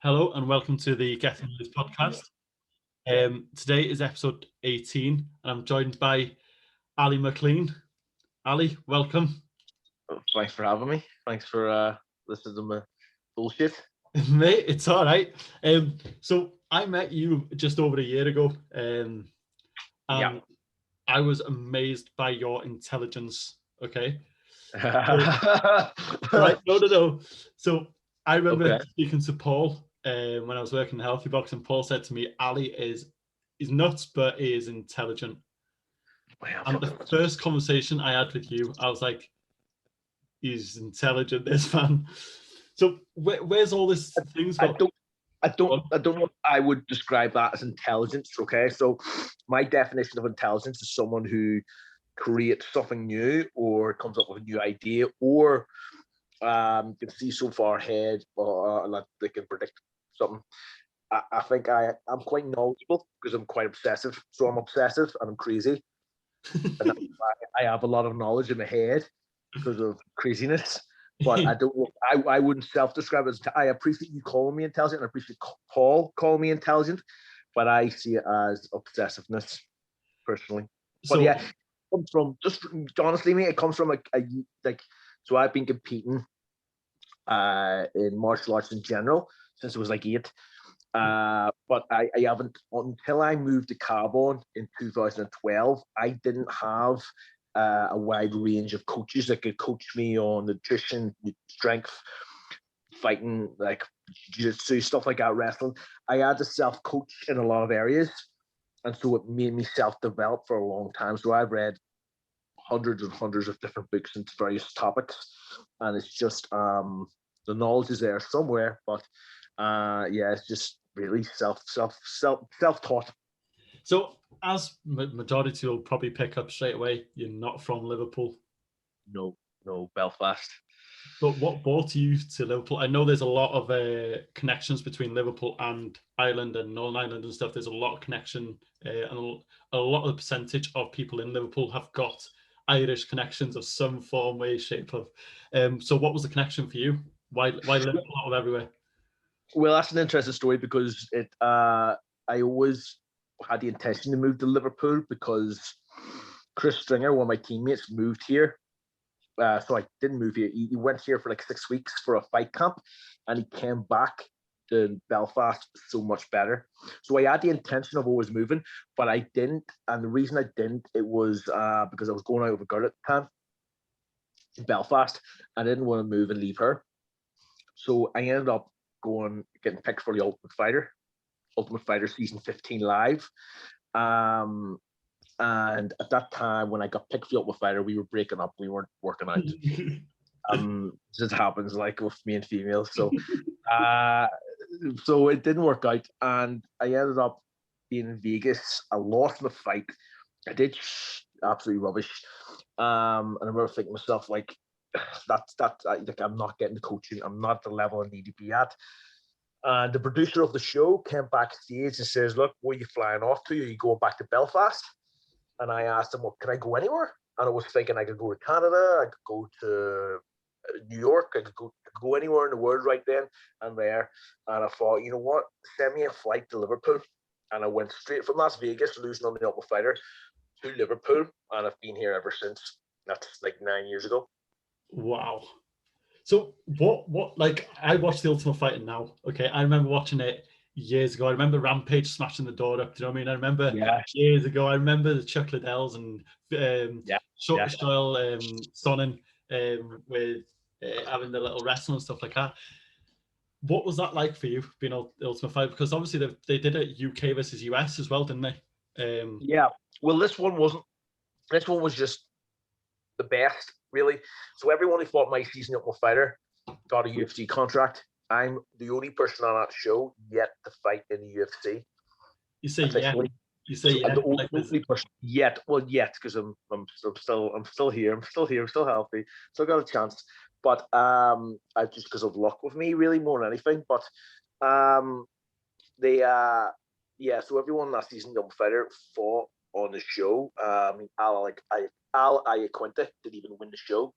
Hello and welcome to the Geth Ellis podcast. Today is episode 18 and I'm joined by Ali Maclean. Ali, welcome. Thanks for having me. Thanks for listening to my bullshit. Mate, it's all right. So I met you just over a year ago and I was amazed by your intelligence, okay? Right, no. So I remember speaking to Paul when I was working in Healthy Box, and Paul said to me, Ali he's nuts, but he is intelligent. And the first conversation I had with you, I was like, he's intelligent, this man. So where's all this things about? I don't know what I would describe that as intelligence, okay? So my definition of intelligence is someone who creates something new or comes up with a new idea or can see so far ahead or that they can predict something. I think I'm quite knowledgeable because I'm quite obsessive. So I'm obsessive and I'm crazy. And I have a lot of knowledge in my head because of craziness. But I don't. I wouldn't self-describe it as. I appreciate you calling me intelligent. I appreciate Paul calling me intelligent, but I see it as obsessiveness, personally. But yeah, it comes from just honestly, mate. It comes from like. So I've been competing in martial arts in general since I was like 8. But I haven't, until I moved to Carbon in 2012, I didn't have a wide range of coaches that could coach me on nutrition, strength, fighting, like jiu-jitsu, stuff like that, wrestling. I had to self-coach in a lot of areas, and so it made me self-develop for a long time. So I've read hundreds and hundreds of different books into various topics, and it's just the knowledge is there somewhere, but it's just really self-taught. So as majority will probably pick up straight away, you're not from Liverpool. No, Belfast. But what brought you to Liverpool? I know there's a lot of connections between Liverpool and Ireland and Northern Ireland and stuff. There's a lot of connection and a lot of percentage of people in Liverpool have got Irish connections of some form, way, shape of. So what was the connection for you? Why Liverpool out of everywhere? Well, that's an interesting story because I always had the intention to move to Liverpool because Chris Stringer, one of my teammates, moved here. So I didn't move here. He went here for like 6 weeks for a fight camp, and he came back to Belfast so much better. So I had the intention of always moving, but I didn't. And the reason I didn't, it was because I was going out with a girl at the time in Belfast. I didn't want to move and leave her. So I ended up getting picked for the Ultimate Fighter Season 15 live. And at that time, when I got picked for the Ultimate Fighter, we were breaking up. We weren't working out. Just happens like with me and females. So it didn't work out. And I ended up being in Vegas. I lost my fight. I did absolutely rubbish. And I remember thinking to myself, like, I'm not getting the coaching. I'm not at the level I need to be at. And the producer of the show came backstage and says, "Look, where are you flying off to? Are you going back to Belfast?" And I asked him, "Well, can I go anywhere?" And I was thinking I could go to Canada, I could go to New York, I could go anywhere in the world right then and there. And I thought, you know what? Send me a flight to Liverpool. And I went straight from Las Vegas, losing on the Ultimate Fighter, to Liverpool. And I've been here ever since. That's like 9 years ago. Wow. So what like I watched the Ultimate Fighter now. Okay, I remember watching it years ago. I remember Rampage smashing the door up. Do you know what I mean? I remember years ago. I remember the Chuck Liddells and Shoyle Sonnen with having the little wrestling and stuff like that. What was that like for you being the Ultimate Fighter? Because obviously they did it UK versus US as well, didn't they? Well, this one wasn't. This one was just the best, really. So everyone who fought my season Ultimate Fighter got a UFC contract. I'm the only person on that show yet to fight in the UFC. You say You say I'm the only person yet. Well, yet because I'm still here. I'm still healthy. Still got a chance. But I just because of luck with me, really more than anything. But so everyone last season Ultimate Fighter fought on the show. Al Iaquinta didn't even win the show.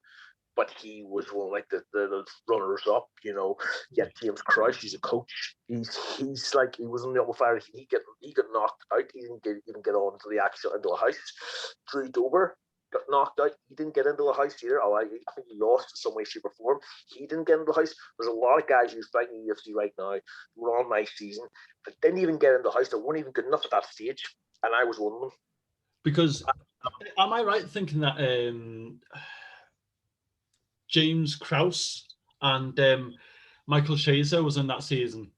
but he was one of like the runners up, you know. Yeah, James Crouch, he's a coach. He's like, he was on the upper fire. He got knocked out. He didn't even get on to the actual into a house. Drew Dober got knocked out. He didn't get into the house either. Oh, I think he lost in some way, shape, or form. He didn't get into the house. There's a lot of guys who's fighting in the UFC right now who are on my season that didn't even get into the house. That weren't even good enough at that stage, and I was one of them. Because am I right thinking that James Krause and Michael Chaser was in that season?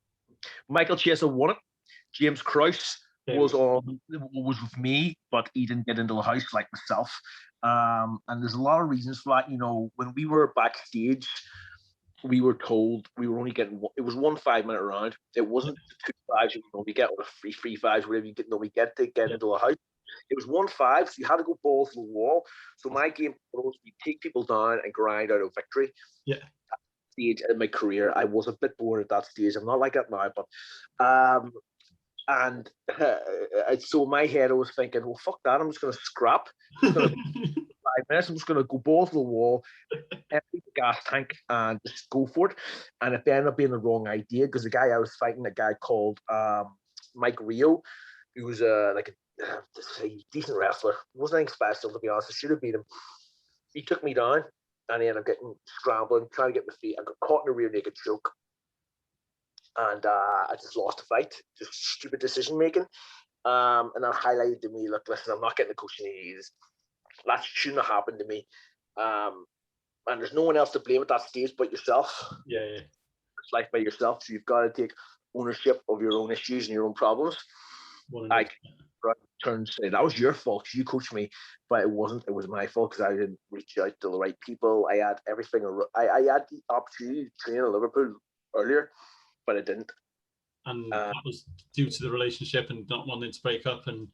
Michael Chaser won it. James Krause was with me, but he didn't get into the house like myself. And there's a lot of reasons for that. You know, when we were backstage, we were told we were only getting, it was 1 5-minute round. It wasn't the 2 5s you normally get, or the 3 5s, whatever you normally get to get into the house. It was 1 5, so you had to go balls to the wall. So my game was to take people down and grind out a victory. Yeah. Stage in my career, I was a bit bored at that stage. I'm not like that now, but so in my head I was thinking, well, fuck that, I'm just going to scrap. 5 minutes, I'm just going to go balls to the wall, empty the gas tank, and just go for it. And it ended up being the wrong idea, because the guy I was fighting, a guy called Mike Rio, who was a decent wrestler. It wasn't anything special, to be honest. I should have beat him. He took me down, and I ended up getting scrambling, trying to get my feet. I got caught in a rear naked choke, and I just lost the fight. Just stupid decision making. And that highlighted to me, look, listen, I'm not getting the coaching he needs. That shouldn't have happened to me. And there's no one else to blame at that stage but yourself. Yeah. It's life by yourself, so you've got to take ownership of your own issues and your own problems. I turn and say, that was your fault, you coached me, but it wasn't. It was my fault, because I didn't reach out to the right people. I had everything. I had the opportunity to train in Liverpool earlier, but I didn't. And that was due to the relationship and not wanting to break up. And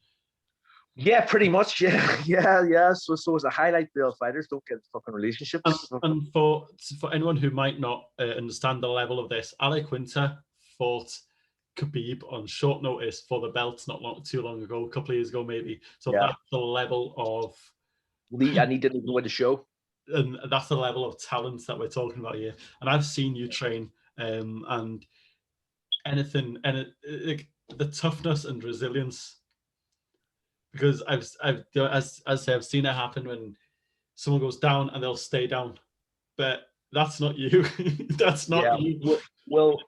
yeah, pretty much. Yeah. So as a highlight reel, fighters don't get fucking relationships. And for anyone who might not understand the level of this, Alec Winter fought Khabib on short notice for the belt too long ago, a couple of years ago maybe. So that's the level of and he didn't even win the show. And that's the level of talent that we're talking about here. And I've seen you train, and the toughness and resilience. Because I've seen it happen when someone goes down and they'll stay down, but that's not you. That's not you. Well,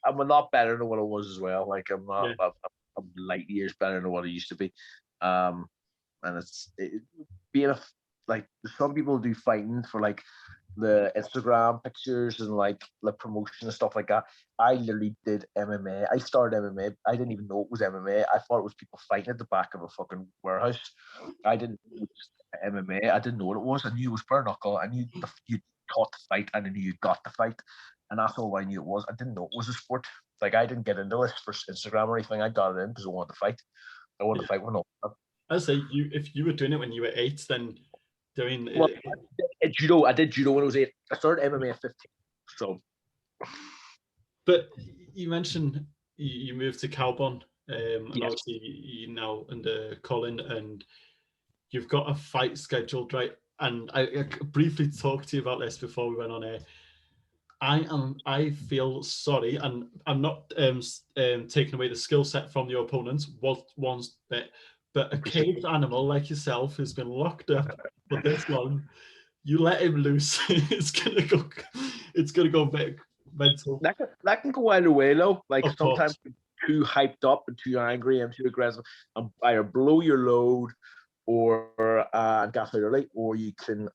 I'm a lot better than what I was as well. Like I'm not. Yeah. I'm light years better than what I used to be. And being some people do fighting for like the Instagram pictures and like the promotion and stuff like that. I literally did MMA. I started MMA. I didn't even know it was MMA. I thought it was people fighting at the back of a fucking warehouse. I didn't know it was MMA. I didn't know what it was. I knew it was bare knuckle. I knew you taught to fight, and I knew you got to fight. And that's all I knew it was. I didn't know it was a sport. Like, I didn't get into this for Instagram or anything. I got it in because I wanted to fight. I wanted to fight with no. I say, if you were doing it when you were 8, then doing well, judo. I did judo when I was 8. I started MMA at 15. So, but you mentioned you moved to Calbon, and obviously you now under Colin, and you've got a fight scheduled, right? And I briefly talked to you about this before we went on air. I feel sorry, and I'm not taking away the skill set from your opponents one bit, but a caged animal like yourself who's been locked up for this long, you let him loose, it's gonna go big mental. That can go either way though. Like sometimes too hyped up and too angry and too aggressive, and either blow your load or gas out early, or you can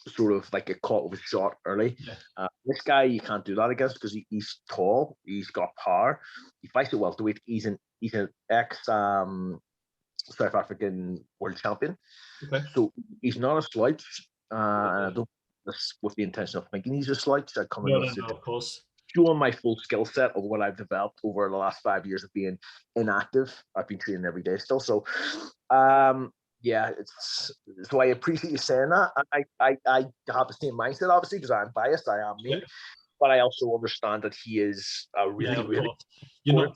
sort of like get caught with a shot early. Yeah. This guy you can't do that against because he's tall, he's got power, he fights at welterweight, he's an ex South African world champion. Okay. So he's not a slouch, and I don't this with the intention of thinking he's a slouch. I come in of course. Showing my full skill set of what I've developed over the last 5 years of being inactive. I've been training every day still. So yeah, so I appreciate you saying that. I have the same mindset, obviously, because I'm biased. I am me, but I also understand that he is really. You're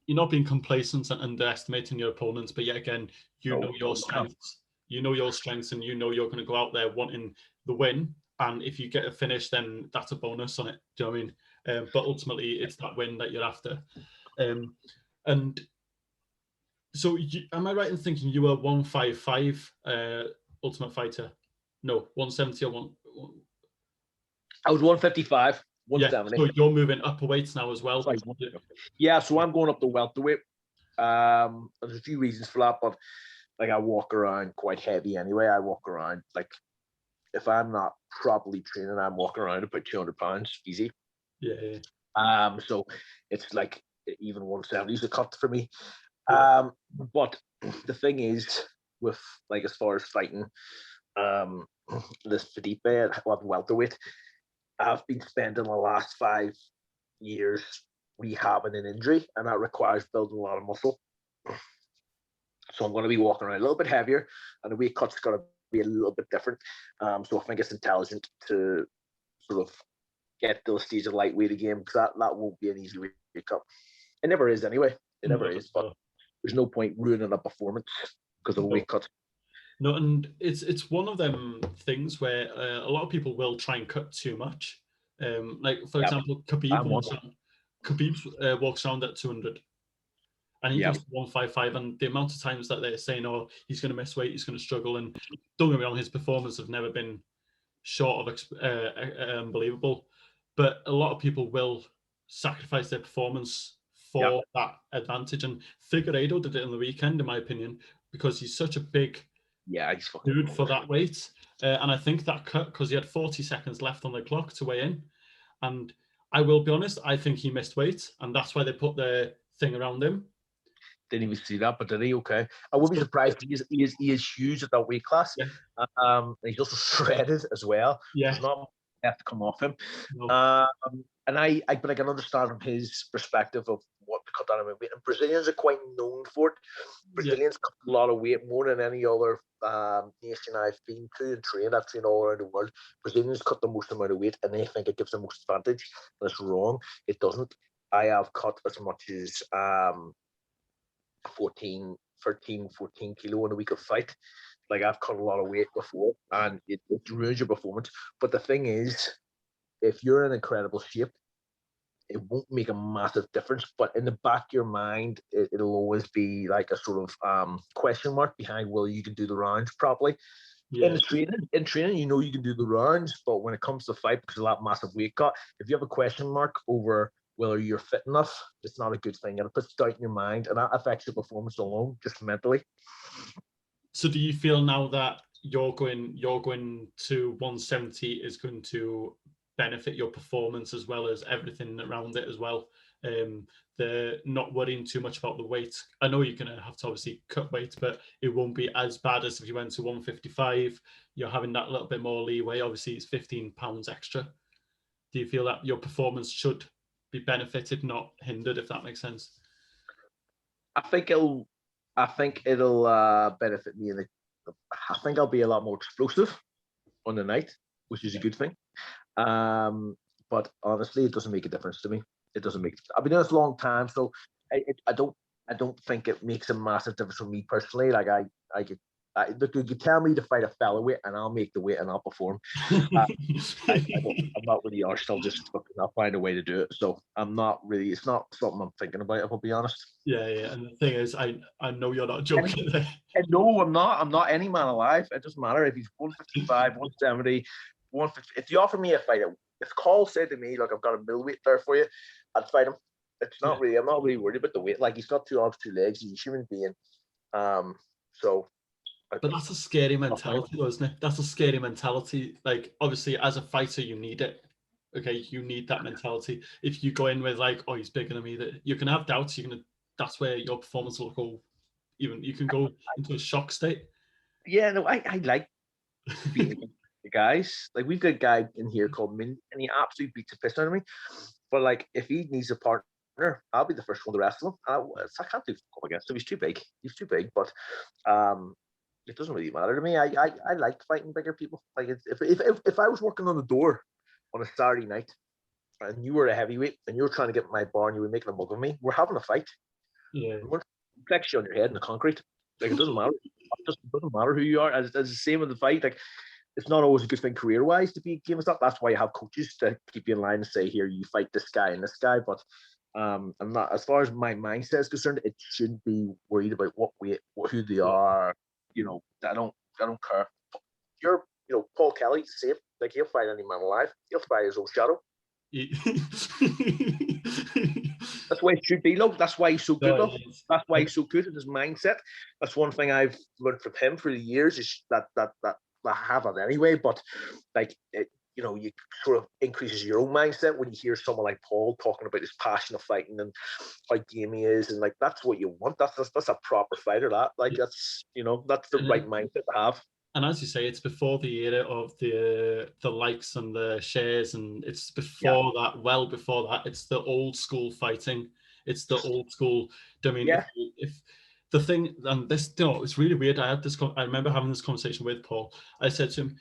not being complacent and underestimating your opponents, but yet again, you know your strengths. You know your strengths, and you know you're going to go out there wanting the win. and if you get a finish, then that's a bonus on it. Do you know what I mean? But ultimately, it's that win that you're after. And so, am I right in thinking you were 155 Ultimate Fighter? No, 170 or one. I was 155, 170. Yeah, so you're moving upper weights now as well. Sorry, yeah, so I'm going up to welterweight. There's a few reasons for that, but like I walk around quite heavy anyway. I walk around like if I'm not properly training, I'm walking around about 200 pounds easy. Yeah. So it's like even 170 is a cut for me. Yeah. But the thing is, with like as far as fighting, this Felipe at welterweight, I've been spending the last 5 years rehabbing an injury, and that requires building a lot of muscle. So I'm going to be walking around a little bit heavier, and the weight cut's got to be a little bit different. So I think it's intelligent to sort of get to the stage of lightweight again, because that won't be an easy weight cut. It never is anyway. It never is, but there's no point ruining a performance because of a weight cut. No, and it's one of them things where a lot of people will try and cut too much. Like for example, Khabib walks around at 200, and he goes to 155. And the amount of times that they're saying, "Oh, he's going to miss weight, he's going to struggle," and don't get me wrong, his performance have never been short of unbelievable. But a lot of people will sacrifice their performance for that advantage. And Figueiredo did it on the weekend, in my opinion, because he's such a big he's dude for that weight. And I think that cut, because he had 40 seconds left on the clock to weigh in. And I will be honest, I think he missed weight, and that's why they put their thing around him. Didn't even see that, but did he? Okay. I wouldn't be surprised. He is huge at that weight class. Yeah. He's also shredded as well. Yeah. There's not have to come off him. No. But I can understand from his perspective of what to cut down on weight. And Brazilians are quite known for it. Brazilians cut a lot of weight more than any other nation I've been to and trained. I've trained all around the world. Brazilians cut the most amount of weight, and they think it gives them most advantage. And it's wrong. It doesn't. I have cut as much as 14 kilo in a week of fight. Like I've cut a lot of weight before, and it ruins your performance. But the thing is, if you're in incredible shape, it won't make a massive difference. But in the back of your mind, it'll always be like a sort of question mark behind whether you can do the rounds properly. Yeah. In training, you know you can do the rounds, but when it comes to fight, because of that massive weight cut, if you have a question mark over whether you're fit enough, it's not a good thing. And it puts doubt in your mind, and that affects your performance alone, just mentally. So do you feel now that you're going to 170 is going to benefit your performance as well as everything around it as well? The not worrying too much about the weight. I know you're going to have to obviously cut weight, but it won't be as bad as if you went to 155. You're having that little bit more leeway. Obviously, it's 15 pounds extra. Do you feel that your performance should be benefited, not hindered, if that makes sense? I think it'll benefit me. I think I'll be a lot more explosive on the night, which is a good thing. But honestly, it doesn't make a difference to me. It doesn't make. I've been doing this a long time, so I don't think it makes a massive difference for me personally. Like look, you tell me to fight a featherweight, and I'll make the weight and I'll perform. I'm not really arsed. I'll find a way to do it. So I'm not really. It's not something I'm thinking about, if I'll be honest. Yeah. And the thing is, I know you're not joking. No, I'm not. I'm not any man alive. It doesn't matter if he's 155, 170, 150. If you offer me a fight, if Cole said to me, "Look, I've got a middleweight there for you," I'd fight him. It's not really. I'm not really worried about the weight. Like, he's got 2 arms, 2 legs. He's a human being. So. But that's a scary mentality, though, isn't it? That's a scary mentality. Like, obviously, as a fighter, you need it. Okay, you need that mentality. If you go in with like, "Oh, he's bigger than me," that you can have doubts. That's where your performance will go. Even you can go into a shock state. Yeah, no, I like beating the guys. Like, we've got a guy in here called Min, and he absolutely beats the piss out of me. But like, if he needs a partner, I'll be the first one to wrestle him. I can't do go against him. He's too big. But it doesn't really matter to me. I like fighting bigger people. Like, if I was working on the door on a Saturday night and you were a heavyweight and you were trying to get my bar and you were making a mug of me, we're having a fight. Yeah. We're flex you on your head in the concrete. Like, it doesn't matter. It doesn't matter who you are. As the same with the fight. Like, it's not always a good thing career-wise to be giving stuff. That's why you have coaches to keep you in line and say, here, you fight this guy and this guy. But I'm not, as far as my mindset is concerned, it shouldn't be worried about who they are. I don't care. You're, Paul Kelly, same. Like, he'll fight any man alive. He'll fight his own shadow. That's why it should be. Look, that's why he's so good. That's why he's so good in his mindset. That's one thing I've learned from him for the years, is that I have it anyway. But like, you sort of increases your own mindset when you hear someone like Paul talking about his passion of fighting and how game he is, and like, that's what you want. That's a proper fighter. That's the right mindset to have. And as you say, it's before the era of the likes and the shares, and it's before that, well before that. It's the old school fighting. It's the old school. I mean, if the thing, and this, it's really weird. I remember having this conversation with Paul. I said to him,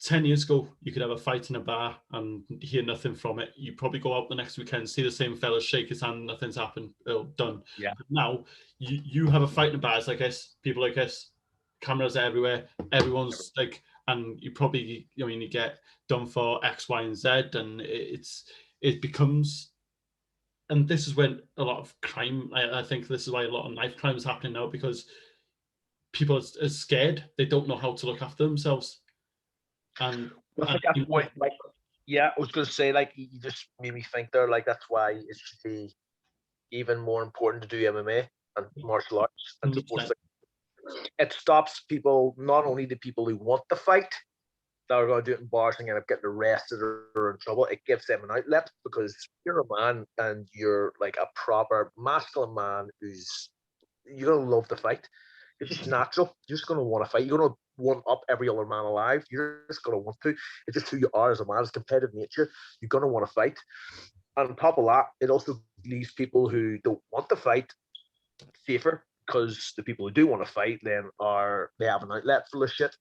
10 years ago, you could have a fight in a bar and hear nothing from it. You probably go out the next weekend, see the same fella, shake his hand, nothing's happened, done. Yeah. But now you have a fight in a bar. It's like this, people like this. Cameras everywhere, everyone's like, and you probably, you get done for X, Y, and Z, and it becomes, and this is when a lot of crime, I think this is why a lot of knife crime is happening now, because people are scared, they don't know how to look after themselves. And I think that's why, I was going to say, like, you just made me think there, like, that's why it should be even more important to do MMA and martial arts and sports. It stops people, not only the people who want to fight, that are going to do it in bars and end up getting arrested or in trouble. It gives them an outlet, because you're a man and you're like a proper masculine man you're going to love to fight. It's just natural. You're just going to want to fight. You're going to one up every other man alive. You're just going to want to. It's just who you are as a man. It's competitive nature. You're going to want to fight. And on top of that, it also leaves people who don't want to fight safer, because the people who do want to fight then they have an outlet for the shit,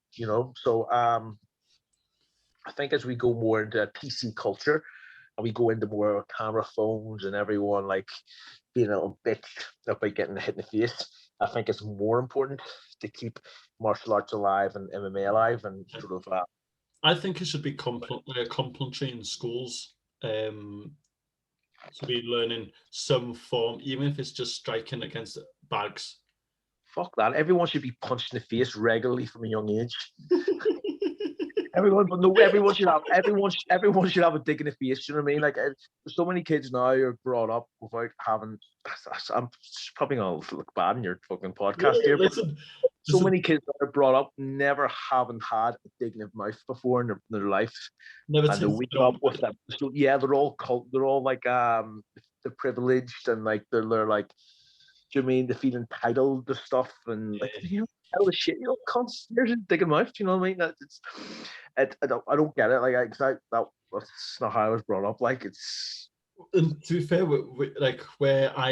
So I think as we go more into PC culture and we go into more camera phones and everyone like being a little bitch about getting hit in the face, I think it's more important to keep martial arts alive and MMA alive, and sort of. I think it should be complementary in schools. To be learning some form, even if it's just striking against bags. Fuck that. Everyone should be punched in the face regularly from a young age. Everyone should have a dig in the face. You know what I mean? Like, so many kids now are brought up without having. I'm probably gonna look bad in your fucking podcast here. Listen, so many kids are brought up never having had a dig in their mouth before in their life, and they wake up with that. So yeah, they're all like they're privileged, and like they're like. Do you know what I mean? They feel entitled to stuff, and like, hell the shit, cunts. There's a dig in mouth. You know what I mean? I don't get it. Like, that's not how I was brought up. Like, it's. And to be fair, like where I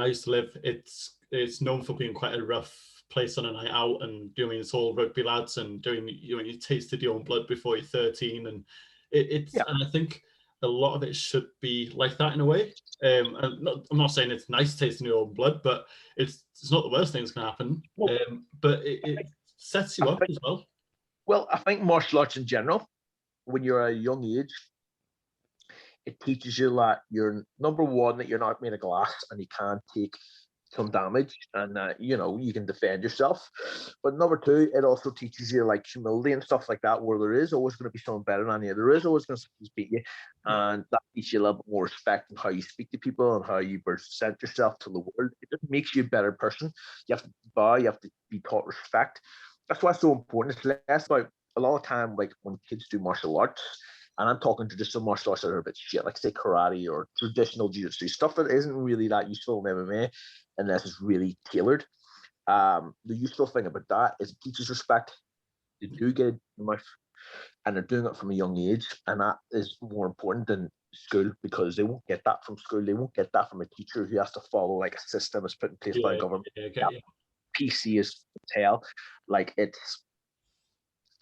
used to live, it's known for being quite a rough place on a night out, and doing it's all rugby lads and doing you tasted your own blood before you're 13, and and I think a lot of it should be like that in a way. I'm not saying it's nice tasting your own blood, but it's not the worst thing that's going to happen. But it sets you up as well. Well, I think martial arts in general, when you're a young age, it teaches you that you're, number one, that you're not made of glass and you can't take some damage, and you can defend yourself. But number two, it also teaches you like humility and stuff like that, where there is always going to be someone better than you. There is always going to beat you, and that teaches you a little bit more respect in how you speak to people and how you present yourself to the world. It just makes you a better person. You have to bow. You have to be taught respect. That's why it's so important. It's less about, a lot of time, like when kids do martial arts, and I'm talking to just some martial arts that are a bit shit, like say karate or traditional jiu-jitsu, stuff that isn't really that useful in MMA unless it's really tailored. The useful thing about that is it teaches respect. They do get it in the mouth, and they're doing it from a young age, and that is more important than school, because they won't get that from school. They won't get that from a teacher who has to follow like a system that's put in place by a government. PC is hell. Like, it's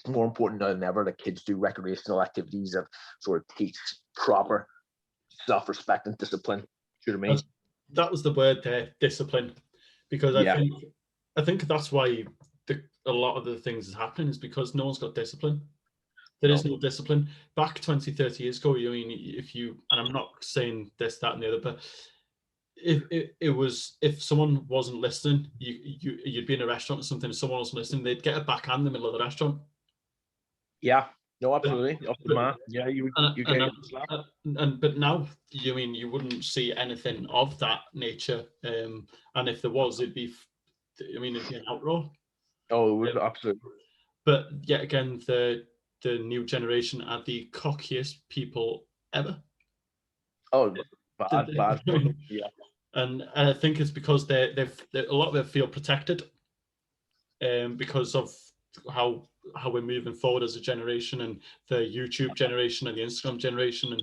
more important now than ever that kids do recreational activities that sort of teach proper self-respect and discipline. Do you know what I mean? That was the word there, discipline, because I think that's why a lot of the things that's happening is because no one's got discipline. There is no discipline. Back 20, 30 years ago, I mean, if you, and I'm not saying this, that, and the other, but if someone wasn't listening, you'd be in a restaurant or something, and someone wasn't listening, they'd get a backhand in the middle of the restaurant. Yeah, no, absolutely. Yeah, but now, you wouldn't see anything of that nature, and if there was, it'd be an outroar. Oh, it would, absolutely. But yet again, the new generation are the cockiest people ever. Oh, bad. Yeah. And I think it's because they a lot of them feel protected, because of how we're moving forward as a generation, and the YouTube generation and the Instagram generation. And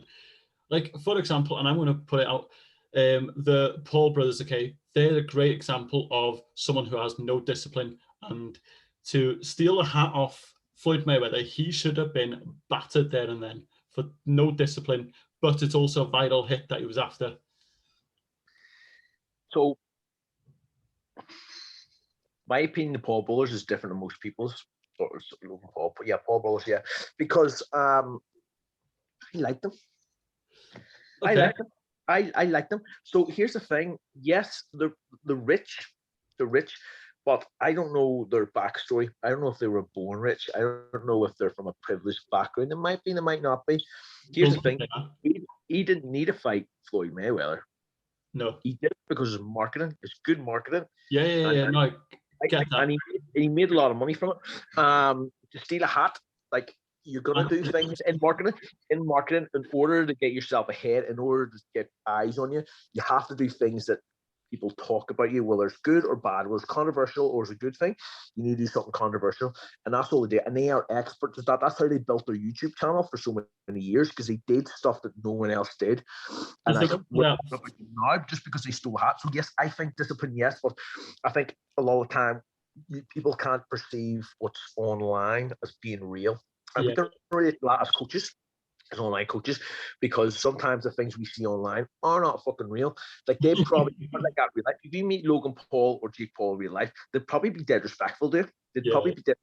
like, for example, and I'm going to put it out, the Paul brothers, okay, they're a great example of someone who has no discipline. And to steal a hat off Floyd Mayweather, he should have been battered there and then for no discipline, but it's also a vital hit that he was after. So, my opinion of Paul Brothers is different than most people's. Paul Brothers, yeah, because I like them. Okay. I like them. So here's the thing. Yes, they're rich, but I don't know their backstory. I don't know if they were born rich. I don't know if they're from a privileged background. They might be, they might not be. Here's the thing. He didn't need to fight Floyd Mayweather. No. He did it because of marketing. It's good marketing. Yeah. No, I get that. And he made a lot of money from it. To steal a hat, like, you're gonna do things in marketing in order to get yourself ahead, in order to get eyes on you. You have to do things that people talk about you, whether it's good or bad, whether it's controversial or it's a good thing. You need to do something controversial, and that's all they do. And they are experts at that. That's how they built their YouTube channel for so many years, because they did stuff that no one else did. And I think now, just because they stole hats. So yes, I think discipline, yes, but I think a lot of the time people can't perceive what's online as being real. And we can relate to that as coaches, as online coaches, because sometimes the things we see online are not fucking real. Like, they probably, like that real life. If you meet Logan Paul or Jake Paul in real life, they'd probably be dead respectful to. They'd probably be dead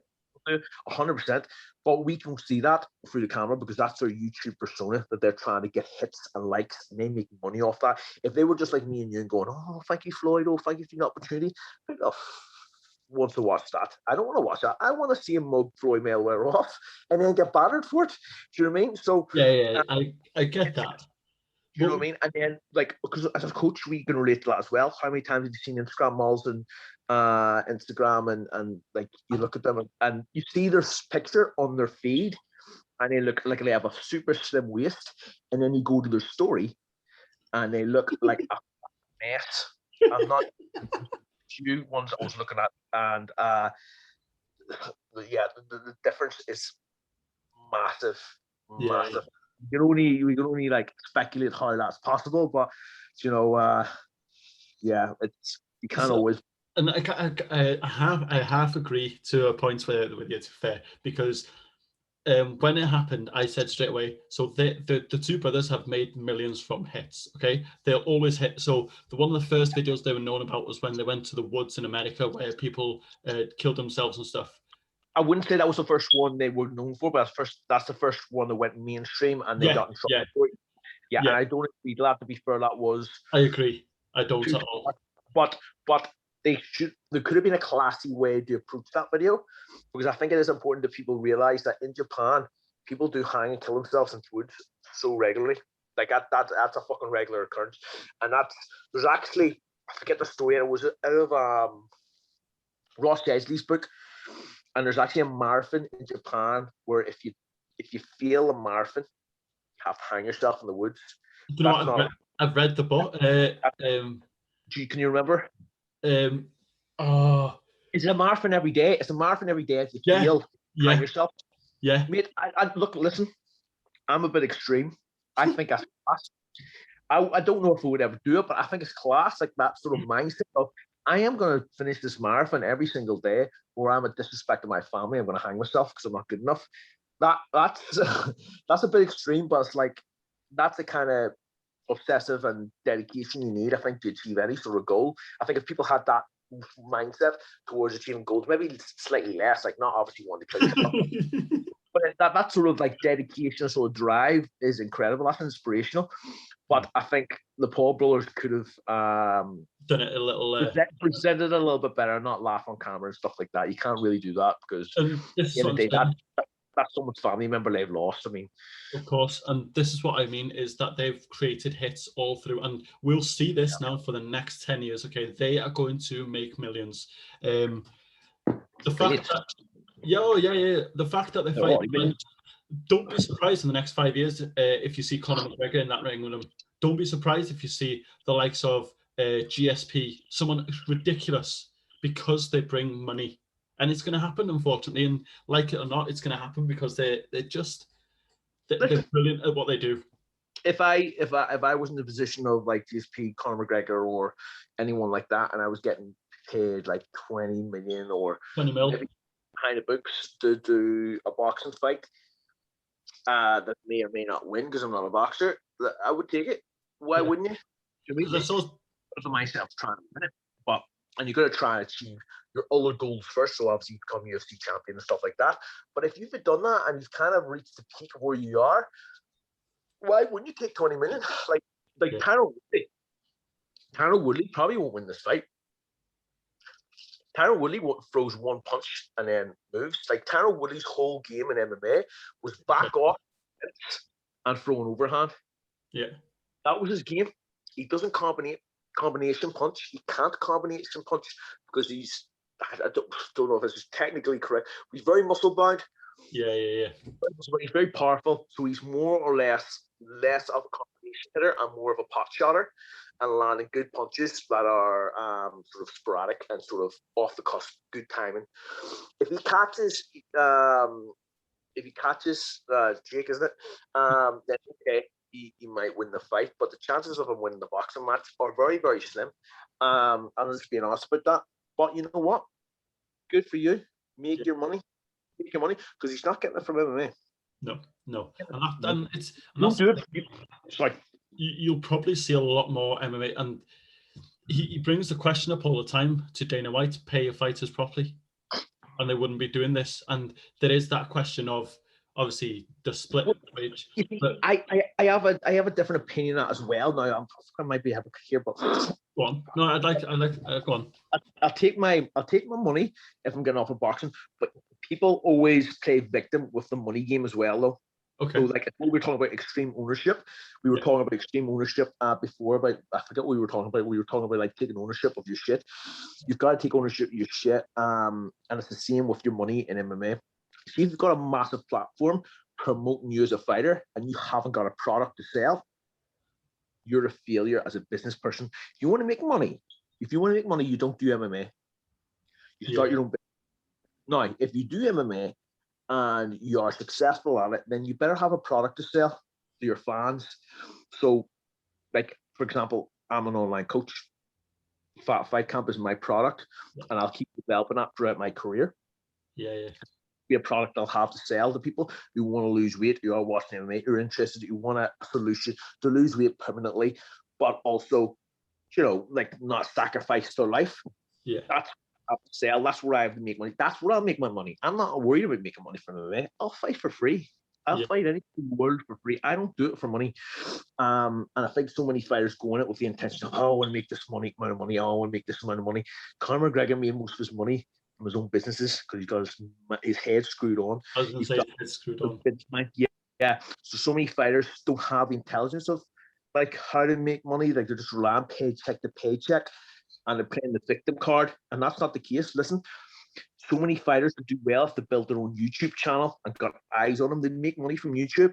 respectful to, 100%. But we can see that through the camera because that's their YouTube persona, that they're trying to get hits and likes, and they make money off that. If they were just like me and you and going, oh, thank you, Floyd, oh, thank you for the opportunity, wants to watch that. I don't want to watch that. I want to see him mug Floyd Mayweather off and then get battered for it. Do you know what I mean? So I get that. Do you know what I mean? And then, like, because as a coach, we can relate to that as well. How many times have you seen Instagram models and Instagram and like, you look at them and you see their picture on their feed and they look like they have a super slim waist, and then you go to their story and they look like a mess. I'm not few ones I was looking at, and the difference is massive. We can only like speculate how that's possible, but it's, you can't always. And I half agree to a point with you, to be fair, because when it happened, I said straight away, so the two brothers have made millions from hits, okay? They'll always hit. So one of the first videos they were known about was when they went to the woods in America where people killed themselves and stuff. I wouldn't say that was the first one they were known for, but that's the first one that went mainstream and they got in trouble for it. Yeah, and I don't agree to that, to be fair. That was... I agree. I don't at all. But there could have been a classy way to approach that video, because I think it is important that people realize that in Japan, people do hang and kill themselves in woods so regularly. Like, that's a fucking regular occurrence. And there's actually, I forget the story, it was out of Ross Chesley's book, and there's actually a marathon in Japan where if you fail a marathon, you have to hang yourself in the woods. You know what, I've read the book. Can you remember? Is it a marathon every day? It's a marathon every day. If you feel hang yourself. Yeah. Mate, listen, I'm a bit extreme. I think that's class. I don't know if I would ever do it, but I think it's class, like that sort of mindset of, I am going to finish this marathon every single day, or I'm a disrespect to my family. I'm going to hang myself because I'm not good enough. That's a bit extreme, but it's like, that's the kind of obsessive and dedication you need, I think, to achieve any sort of goal. I think if people had that mindset towards achieving goals, maybe slightly less, like not obviously wanting to kill yourself, But that sort of like dedication, sort of drive is incredible. That's inspirational. But I think the Paul brothers could have done it a little presented it a little bit better, not laugh on camera and stuff like that. You can't really do that because at the end of the day, that's someone's family member they've lost. I mean, of course, and this is what I mean is that they've created hits all through, and we'll see this now for the next 10 years. Okay, they are going to make millions. The fact that the fact that they fight, like, don't be surprised in the next 5 years if you see Conor McGregor in that ring with him. Don't be surprised if you see the likes of GSP, someone ridiculous, because they bring money. And it's going to happen, unfortunately. And like it or not, it's going to happen because they're brilliant at what they do. If I was in the position of like GSP, Conor McGregor, or anyone like that, and I was getting paid like 20 million or 20 mil behind the books to do a boxing fight that may or may not win because I'm not a boxer, I would take it. Why wouldn't you? Because for myself trying to win it, and you got to try and achieve your other goals first. So obviously become UFC champion and stuff like that. But if you've done that and you've kind of reached the peak of where you are, why wouldn't you take 20 million? Like Tyron Woodley probably won't win this fight. Tyron Woodley throws one punch and then moves. Like Tyron Woodley's whole game in MMA was back off and throw an overhand. Yeah, that was his game. He doesn't combination punch. He can't combination punch because I don't know if this is technically correct. He's very muscle bound. Yeah. But he's very powerful, so he's more or less of a combination hitter and more of a pot shotter, and landing good punches that are sort of sporadic and sort of off the cusp, good timing. If he catches Jake, isn't it? Then okay, he might win the fight, but the chances of him winning the boxing match are very, very slim. I'm just being honest about that. But you know what? Good for you. Make your money. Make your money because he's not getting it from MMA. No, and it's don't do it. It's like you'll probably see a lot more MMA, and he brings the question up all the time to Dana White: pay your fighters properly, and they wouldn't be doing this. And there is that question of obviously the split wage. But I have a different opinion on that as well. Now I might be hypocrite here, but go on. No, I'd like go on. I'll take my money if I'm getting off of boxing, but people always play victim with the money game as well, though. Okay. So, like, we were talking about extreme ownership. We were talking about extreme ownership before. About I forget what we were talking about. We were talking about like taking ownership of your shit. You've got to take ownership of your shit, and it's the same with your money in MMA. If you've got a massive platform promoting you as a fighter, and you haven't got a product to sell, you're a failure as a business person. If you want to make money, you don't do MMA. You start your own business. Now, if you do MMA and you are successful at it, then you better have a product to sell to your fans. So, like, for example, I'm an online coach. Fight Camp is my product, and I'll keep developing that throughout my career. Yeah. Be a product I'll have to sell to people who want to lose weight, who are watching MMA, who are interested, who want a solution to lose weight permanently, but also, like, not sacrifice their life. Yeah. That's I have to sell. That's where I have to make money. That's where I'll make my money. I'm not worried about making money from MMA. I'll fight for free. I'll fight anything in the world for free. I don't do it for money. And I think so many fighters go in it with the intention of, I want to make this amount of money. I want to make this amount of money. Conor McGregor made most of his money from his own businesses because he's got his head screwed on. I was going to say his head screwed on. Yeah. So many fighters don't have the intelligence of like how to make money. Like they're just relying paycheck to paycheck. And they're playing the victim card, and that's not the case. Listen, so many fighters would do well if they built their own YouTube channel and got eyes on them. They make money from YouTube,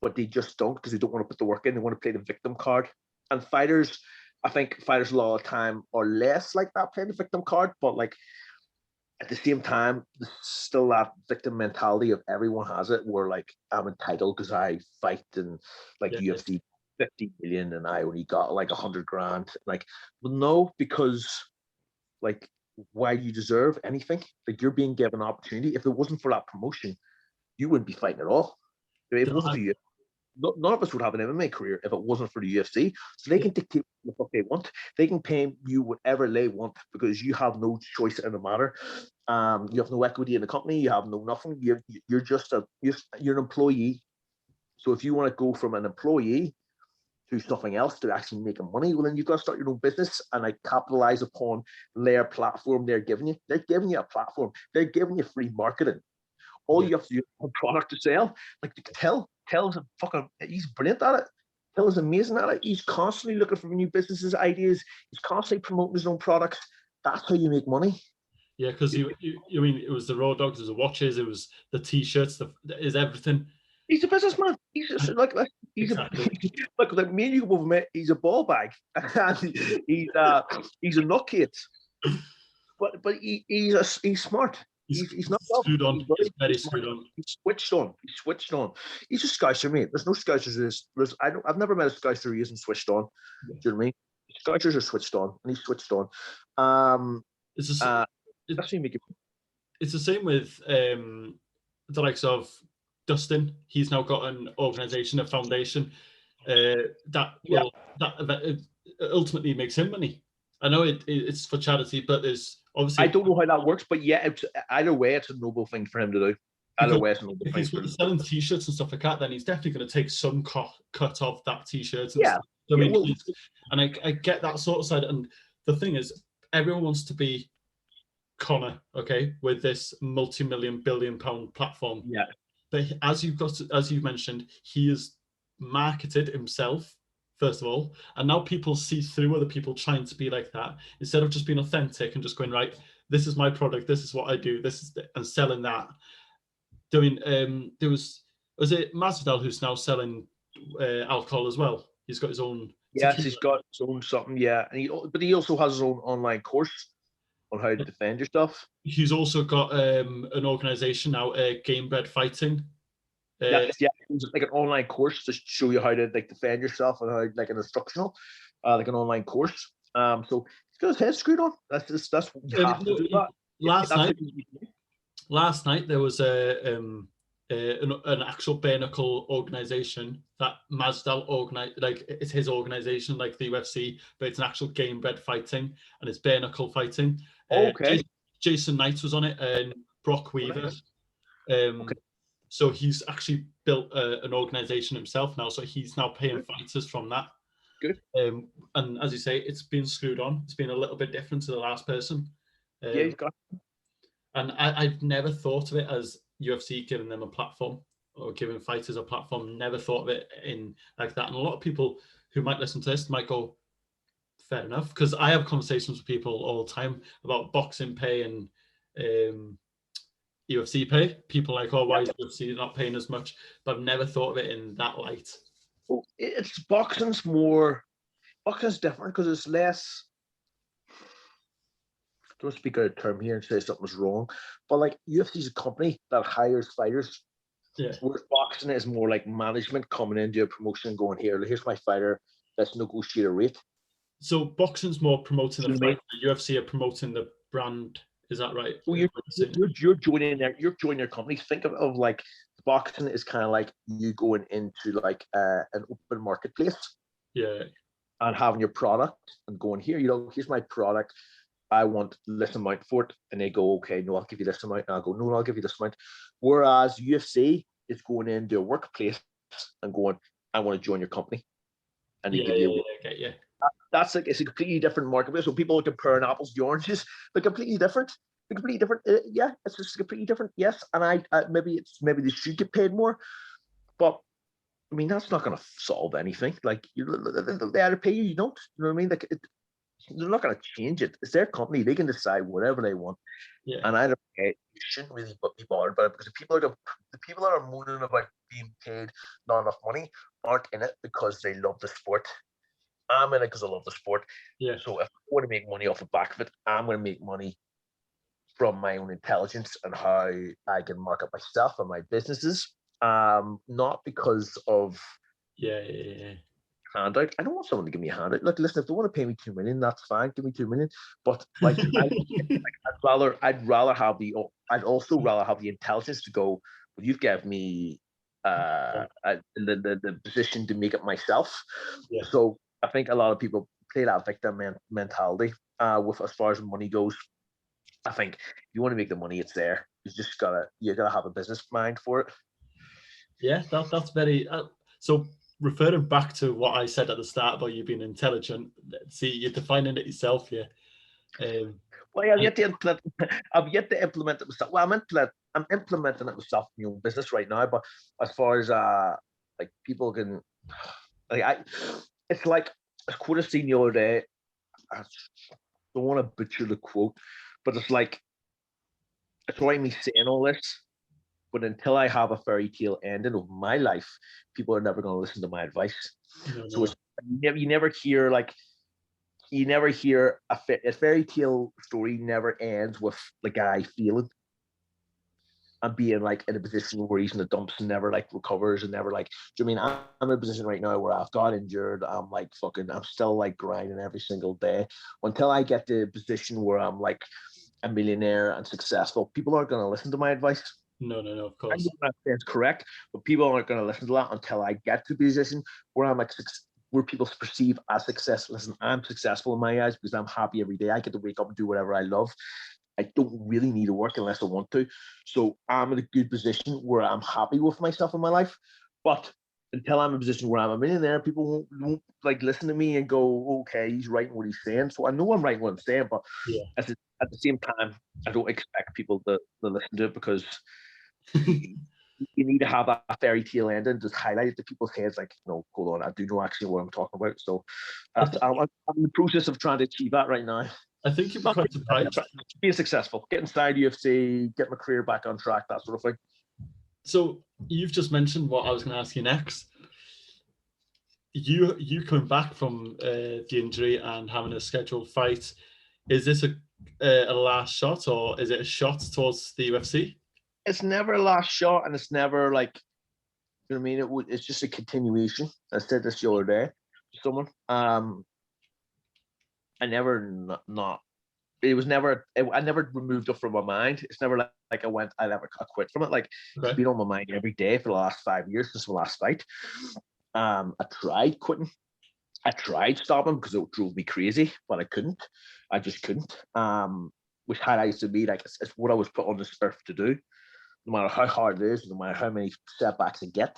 but they just don't because they don't want to put the work in. They want to play the victim card. And fighters, I think fighters a lot of the time are less like that, playing the victim card, but like at the same time, there's still that victim mentality of everyone has it, where like I'm entitled because I fight and like UFC. 50 million and I only got like 100 grand. Like, well, no, because like, why do you deserve anything? Like, you're being given an opportunity. If it wasn't for that promotion, you wouldn't be fighting at all. If it wasn't for you, none of us would have an MMA career if it wasn't for the UFC. So they can dictate what the fuck they want. They can pay you whatever they want because you have no choice in the matter. You have no equity in the company. You have no nothing. You're just you're an employee. So if you want to go from an employee to something else to actually making money, well, then you've got to start your own business and like capitalize upon their platform they're giving you. They're giving you a platform. They're giving you free marketing. All you have to do is have a product to sell. Like Tell's a fucking, he's brilliant at it. Tell is amazing at it. He's constantly looking for new businesses, ideas. He's constantly promoting his own products. That's how you make money. Yeah, because you mean it was the raw dogs, it was the watches, it was the t-shirts, is everything. He's a businessman. He's just like exactly. Like me and you both met. He's a ball bag, and he's a nutcase. But he's smart. He's not screwed on. He's very screwed on. He's switched on. He's a Scouser, mate. There's no Scousers. I've never met a Scouser who isn't switched on. Yeah. Do you know what I mean? Scousers are switched on, and he's switched on. It's the same with the likes of Dustin. He's now got an organization, a foundation that ultimately makes him money. I know it's for charity, but there's obviously, I don't know how that works, but yeah, either way, it's a noble thing for him to do. Either way, it's a noble if he's selling t-shirts and stuff like that, then he's definitely going to take some cut off that t-shirt. And stuff. I mean, and I get that sort of side. And the thing is, everyone wants to be Connor, okay, with this multi-million, billion-pound platform. Yeah. But as you've mentioned, he has marketed himself first of all, and now people see through other people trying to be like that instead of just being authentic and just going, right, this is my product, this is what I do, and selling that. Doing there was it Masvidal who's now selling alcohol as well. He's got his own. Yes, he's got his own something. Yeah, but he also has his own online course on how to defend yourself. He's also got an organization now, Game Bred Fighting. It's like an online course to show you how to like defend yourself and how like an instructional, like an online course. So he's got his head screwed on. That's what you have to do. Last night there was an actual bare knuckle organization that Masvidal organized. Like it's his organization, like the UFC, but it's an actual Game Bred Fighting and it's bare knuckle fighting. Okay. Jason Knight was on it and Brock Weaver. Okay. So he's actually built an organization himself now. So he's now paying fighters from that. Good. And as you say, it's been screwed on. It's been a little bit different to the last person. Yeah, he's got. And I've never thought of it as UFC giving them a platform or giving fighters a platform. Never thought of it in like that. And a lot of people who might listen to this might go, fair enough. Because I have conversations with people all the time about boxing pay and UFC pay. People are like, oh, why is UFC not paying as much? But I've never thought of it in that light. Well, it's boxing's different because it's less. Don't speak out of term here and say something's wrong, but like UFC is a company that hires fighters. Yeah. Whereas boxing is more like management coming into a promotion and going, here's my fighter, let's negotiate a rate. So boxing's more promoting the fight. The UFC are promoting the brand. Is that right? Well, you're joining their company. Think of like boxing is kind of like you going into like an open marketplace. Yeah. And having your product and going here, here's my product. I want this amount for it. And they go, okay, no, I'll give you this amount. And I'll go, no, I'll give you this amount. Whereas UFC is going into a workplace and going, I want to join your company. And they give you that's like, it's a completely different marketplace. So people are comparing apples to oranges. They're completely different. Yeah, it's just completely different. Yes. And maybe they should get paid more. But I mean, that's not going to solve anything. Like they either pay you, you don't. You know what I mean? Like they're not going to change it. It's their company. They can decide whatever they want. Yeah. And I don't care. You shouldn't really be bothered about it because the people that are moaning about being paid not enough money aren't in it because they love the sport. I'm in it because I love the sport. Yeah. So if I want to make money off the back of it, I'm going to make money from my own intelligence and how I can market myself and my businesses. Not because of handout. I don't want someone to give me a handout. Look, listen, if they want to pay me $2 million, that's fine. Give me $2 million. But like, I'd also rather have the intelligence to go. Well, you've given me the position to make it myself. Yeah. So I think a lot of people play that victim mentality with as far as money goes. I think if you want to make the money, it's there. You gotta have a business mind for it. Yeah, that's very. So referring back to what I said at the start about you being intelligent, see, you're defining it yourself here. Well, I've yet to implement. I've yet to implement it myself. Well, I'm implementing it myself in my own business right now. But as far as like people can, it's like a quote I seen the other day. I don't want to butcher the quote, but it's like it's right me saying all this. But until I have a fairy tale ending of my life, people are never going to listen to my advice. No, So you never hear a fairy tale story never ends with the guy failing and being like in a position where he's in the dumps and never like recovers and never like. Do you know what I mean? I'm in a position right now where I've got injured. I'm still like grinding every single day until I get to a position where I'm like a millionaire and successful. People aren't going to listen to my advice. No, of course. I know that's correct, but people aren't going to listen to that until I get to a position where I'm like where people perceive as success. Listen, I'm successful in my eyes because I'm happy every day. I get to wake up and do whatever I love. I don't really need to work unless I want to. So I'm in a good position where I'm happy with myself in my life. But until I'm in a position where I'm a millionaire, people won't like listen to me and go, okay, he's writing what he's saying. So I know I'm writing what I'm saying, but yeah. at the same time, I don't expect people to listen to it because you need to have a fairy tale ending, just highlight it to people's heads. Like, no, hold on, I do know actually what I'm talking about. So I'm in the process of trying to achieve that right now. I think you'd be quite surprised. Being successful, getting inside UFC, get my career back on track, that sort of thing. So you've just mentioned what I was going to ask you next. You coming back from the injury and having a scheduled fight, is this a last shot or is it a shot towards the UFC? It's never a last shot, and it's never like, you know what I mean. It's just a continuation. I said this the other day to someone. I never not. It was never. I never removed it from my mind. It's never like I quit from it. Like It's been on my mind every day for the last 5 years since my last fight. I tried quitting. I tried stopping because it drove me crazy, but I couldn't. I just couldn't. Which highlights to me like it's what I was put on this earth to do. No matter how hard it is, no matter how many setbacks I get,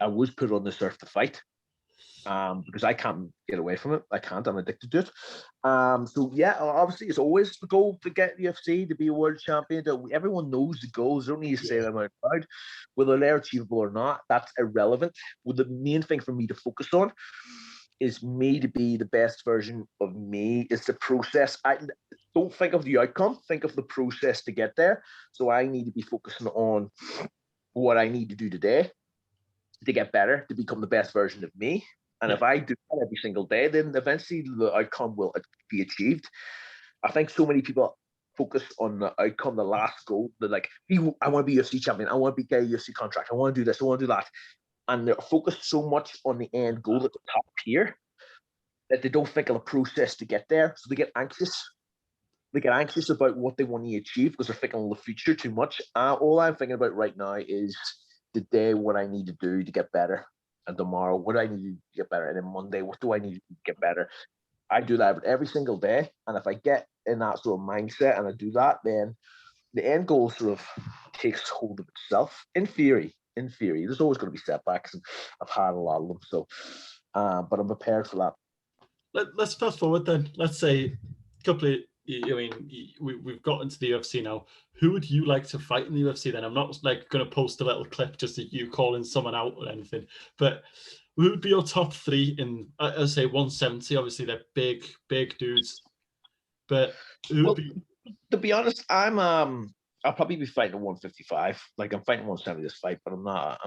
I was put on this earth to fight. Because I can't get away from it. I can't. I'm addicted to it. So yeah, obviously it's always the goal to get UFC, to be a world champion. Everyone knows the goals. They don't need to say them out loud. Whether they're achievable or not, that's irrelevant. Well, the main thing for me to focus on is me to be the best version of me. It's the process. I don't think of the outcome. Think of the process to get there. So I need to be focusing on what I need to do today to get better, to become the best version of me. And if I do that every single day, then eventually the outcome will be achieved. I think so many people focus on the outcome, the last goal. They're like, I want to be a UFC champion. I want to get a UFC contract. I want to do this. I want to do that. And they're focused so much on the end goal at the top tier that they don't think of the process to get there. So they get anxious. They get anxious about what they want to achieve because they're thinking of the future too much. All I'm thinking about right now is today what I need to do to get better. And tomorrow, what do I need to get better? And then Monday, what do I need to get better? I do that every single day. And if I get in that sort of mindset and I do that, then the end goal sort of takes hold of itself. In theory, there's always going to be setbacks, and I've had a lot of them. So, but I'm prepared for that. Let's fast forward then. Let's say a couple of. I mean, we've got into the UFC now. Who would you like to fight in the UFC then? I'm not like going to post a little clip just of you calling someone out or anything, but who would be your top three in, I'd say 170? Obviously, they're big dudes, but who would be? To be honest, I'll probably be fighting at 155. Like I'm fighting 170 this fight, but I'm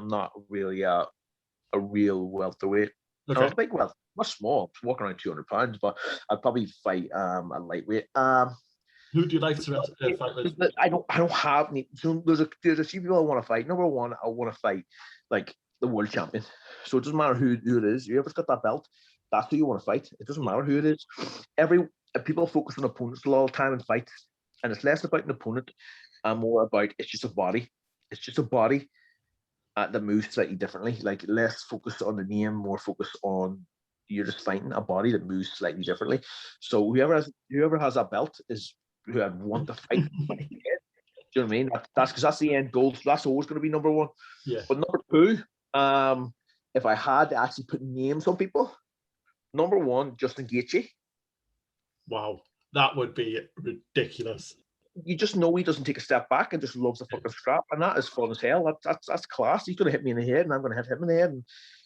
not really a real welterweight. Okay. I'm big welter, not small, I'm walking around 200 pounds, but I'd probably fight a lightweight. Who do you like to fight with? I don't have any. So there's a few people I want to fight. Number one, I want to fight like the world champion. So it doesn't matter who it is. Whoever's got that belt, that's who you want to fight. It doesn't matter who it is. People focus on opponents a lot of the time in fights, and it's less about an opponent and more about it's just a body. It's just a body that moves slightly differently. Like less focus on the name, more focus on you're just fighting a body that moves slightly differently. So whoever has that belt is who I'd want to fight. Do you know what I mean? That's because that's the end goal. That's always going to be number one. Yeah. But number two, if I had to actually put names on people, number one, Justin Gaethje. Wow, that would be ridiculous. You just know he doesn't take a step back and just loves the fucking scrap, and that is fun as hell. That's class. He's going to hit me in the head, and I'm going to hit him in the head, and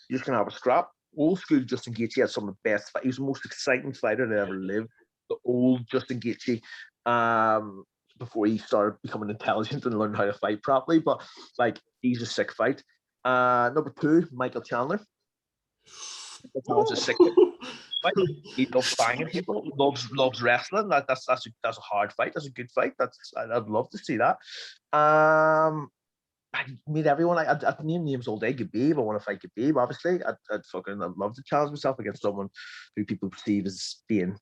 you're just going to have a scrap. Old school Justin Gaethje had some of the best fights. He was the most exciting fighter that ever lived. The old Justin Gaethje, before he started becoming intelligent and learning how to fight properly. But like, he's a sick fight. Number two, Michael Chandler. That's a sick fight. He loves banging people. Loves wrestling. That's a hard fight. That's a good fight. I'd love to see that. I meet everyone. I'd name names all day. Khabib. I want to fight Khabib. Obviously, I'd love to challenge myself against someone who people perceive as being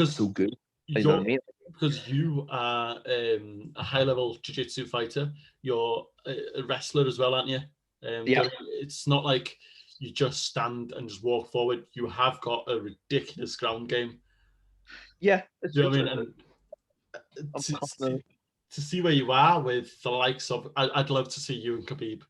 so good. You know what I mean? Because you are a high-level jiu-jitsu fighter. You're a wrestler as well, aren't you? Yeah. It's not like you just stand and just walk forward. You have got a ridiculous ground game. Yeah. You know what I mean? And to see where you are with the likes of, I'd love to see you and Khabib.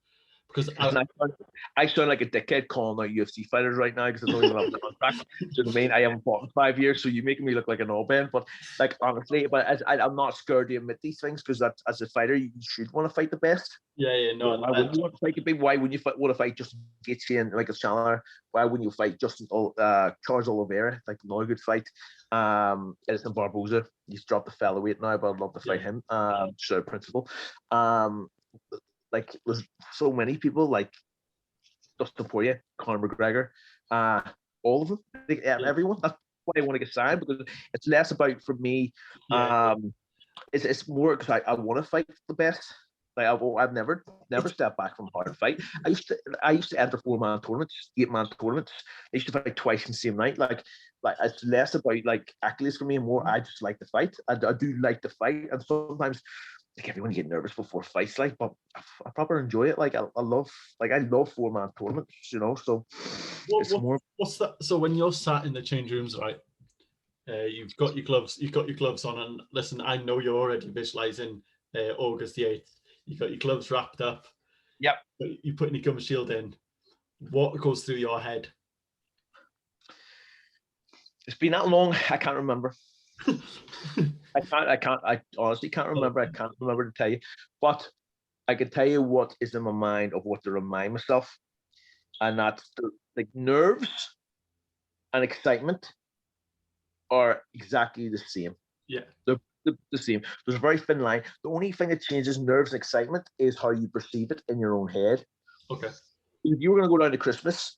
Because I sound like a dickhead calling out UFC fighters right now because I don't even have the contract. Do you know what I mean? I haven't fought in 5 years, so you're making me look like an old man. But like, honestly, I'm not scared to admit these things because as a fighter, you should want to fight the best. Yeah, no. Why wouldn't you want to fight Khabib? Why wouldn't you want to fight Justin Gaethje and like a Chandler? Why wouldn't you fight Charles Oliveira? Like another good fight. Edson Barboza. He's dropped the featherweight now, but I'd love to fight him. So principle. Like there's so many people like Dustin Poirier, Conor McGregor, all of them, everyone. That's why I want to get signed because it's less about for me. It's more because I want to fight the best. Like I've never stepped back from a hard fight. I used to enter 4-man tournaments, 8-man tournaments. I used to fight twice in the same night. Like it's less about like accolades for me and more. I just like to fight. I do like to fight, and sometimes. Like everyone get nervous before fights, like, but I proper enjoy it. Like I love 4-man tournaments, you know. So what's that? So when you're sat in the change rooms, right? You've got your gloves on, and listen, I know you're already visualizing August the 8th. You've got your gloves wrapped up. Yep. You're putting your gum shield in. What goes through your head? It's been that long, I can't remember. I honestly can't remember. I can't remember to tell you, but I can tell you what is in my mind of what to remind myself, and that's like nerves and excitement are exactly the same. Yeah, they're the same. There's a very thin line. The only thing that changes nerves and excitement is how you perceive it in your own head. Okay. If you were going to go down to Christmas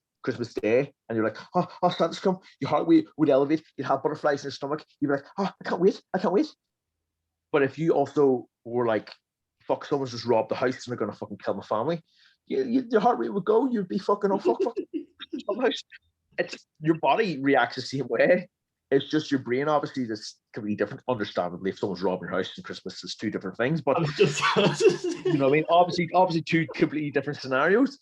Day, and you're like, oh, Santa's come, your heart would elevate, you'd have butterflies in your stomach, you'd be like, oh, I can't wait. But if you also were like, fuck, someone's just robbed the house and they're going to fucking kill my family, your heart rate would go, you'd be fucking, oh, fuck. It's, your body reacts the same way. It's just your brain, obviously, that's completely different. Understandably, if someone's robbing your house and Christmas, is two different things. But you know what I mean? Obviously, two completely different scenarios.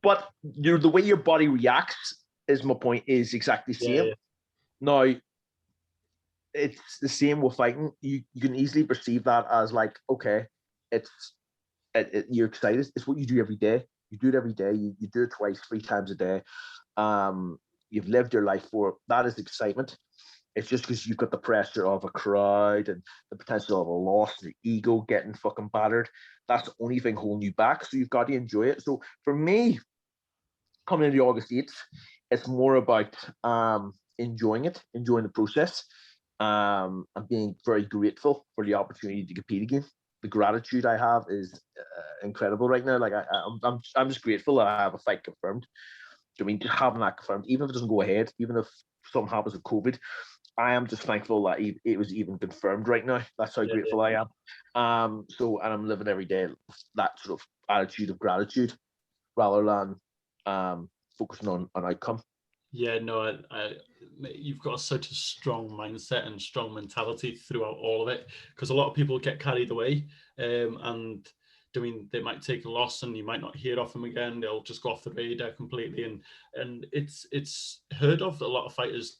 But the way your body reacts, is my point, is exactly the same. Yeah. Now, it's the same with fighting. You can easily perceive that as like, okay, you're excited. It's what you do every day. You do it every day. You do it twice, 3 times a day. You've lived your life for it. That is excitement. It's just because you've got the pressure of a crowd and the potential of a loss, your ego getting fucking battered. That's the only thing holding you back. So you've got to enjoy it. So for me, coming into August 8th, it's more about enjoying the process, and being very grateful for the opportunity to compete again. The gratitude I have is incredible right now. Like I'm just grateful that I have a fight confirmed. I mean, just having that confirmed, even if it doesn't go ahead, even if something happens with COVID, I am just thankful that it was even confirmed right now. That's how grateful I am. So, and I'm living every day that sort of attitude of gratitude rather than focusing on outcome. Yeah, no, you've got such a strong mindset and strong mentality throughout all of it, because a lot of people get carried away, and they might take a loss and you might not hear off them again. They'll just go off the radar completely, and it's heard of. A lot of fighters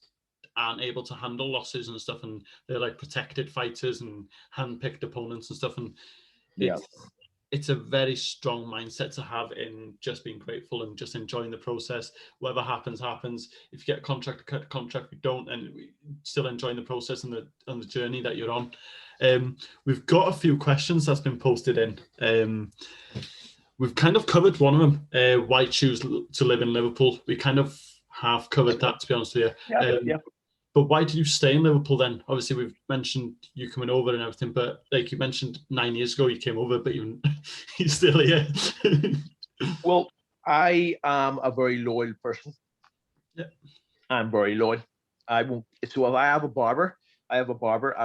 aren't able to handle losses and stuff, and they're like protected fighters and hand-picked opponents and stuff, and it's a very strong mindset to have in just being grateful and just enjoying the process. Whatever happens, happens. If you get a contract, cut a contract. We don't, and we still enjoying the process and the journey that you're on. We've got a few questions that's been posted in. We've kind of covered one of them. Why choose to live in Liverpool? We kind of have covered that, to be honest with you. But why did you stay in Liverpool then? Obviously, we've mentioned you coming over and everything, but like you mentioned 9 years ago, you came over, but you're still here. Well, I am a very loyal person. Yeah. I'm very loyal. I won't. So if I have a barber, I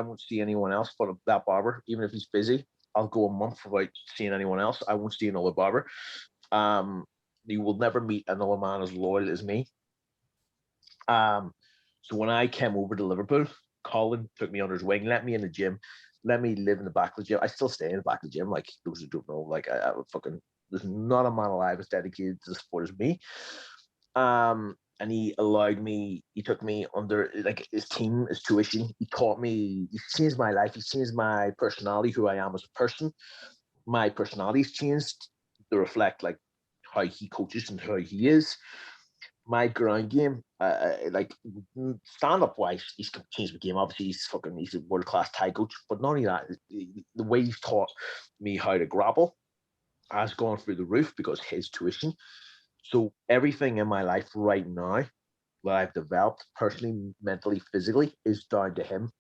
won't see anyone else but that barber, even if he's busy. I'll go a month without seeing anyone else. I won't see another barber. You will never meet another man as loyal as me. So when I came over to Liverpool, Colin took me under his wing, let me in the gym, let me live in the back of the gym. I still stay in the back of the gym. Like, those who don't know, like, I fucking, there's not a man alive as dedicated to the sport as me. And he allowed me, he took me under, like, his team, his tuition. He taught me, he changed my life. He changed my personality, who I am as a person. My personality's changed to reflect, like, how he coaches and how he is. My ground game, like, stand-up wise, he's changed my game. Obviously, he's a world-class Thai coach, but not only that, the way he's taught me how to grapple has gone through the roof because his tuition. So everything in my life right now that I've developed personally, mentally, physically is down to him.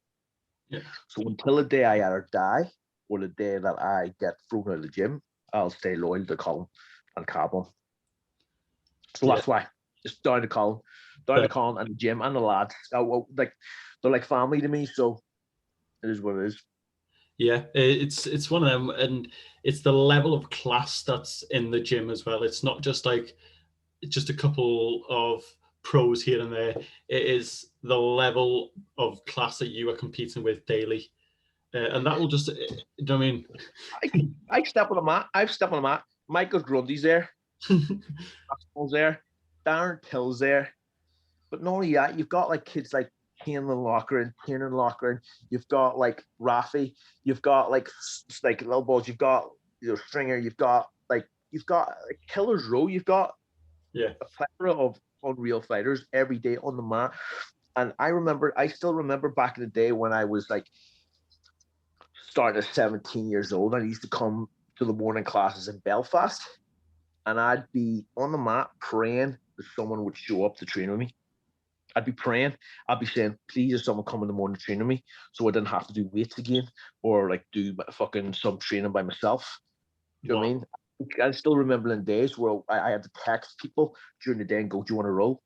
Yeah. So until the day I either die or the day that I get thrown out of the gym, I'll stay loyal to Colin and Carbon. So that's why. It's down to Colin and the gym and the lads. Like, they're like family to me, so it is what it is. Yeah, it's one of them, and it's the level of class that's in the gym as well. It's not just like just a couple of pros here and there. It is the level of class that you are competing with daily, and that will just. You know what I mean? I step on the mat. I've stepped on the mat. Michael Grundy's there. Maxwell's there. Darren Till's there. But not only that, you've got like kids like Kane Lochran. You've got like Rafi. You've got like little balls. You've got Stringer. You've got Killer's Row. You've got a plethora of unreal fighters every day on the mat. And I still remember back in the day when I was like starting at 17 years old. I used to come to the morning classes in Belfast, and I'd be on the mat praying that someone would show up to train with me. I'd be praying. I'd be saying, please, if someone come in the morning to train with me, so I didn't have to do weights again or like do fucking some training by myself. Do you know what I mean? I still remember in days where I had to text people during the day and go, do you want to roll?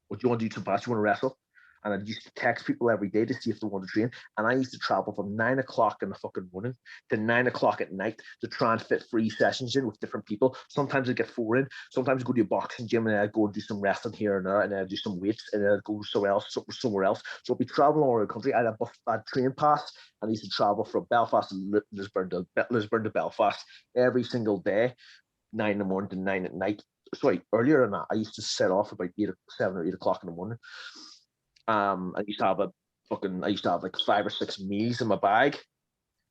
Or do you want to do some pass? Do you want to wrestle? And I used to text people every day to see if they wanted to train. And I used to travel from 9 o'clock in the fucking morning to 9 o'clock at night to try and fit 3 sessions in with different people. Sometimes I'd get 4 in. Sometimes I'd go to a boxing gym and I'd go and do some wrestling here and there, and then I'd do some weights, and then I'd go somewhere else. So I'd be traveling all over the country. I'd train pass, and I used to travel from Belfast to Lisburn to Belfast every single day, 9 in the morning to 9 at night. Sorry, earlier than that, I used to set off about 7 or 8 o'clock in the morning. I used to have like 5 or 6 meals in my bag,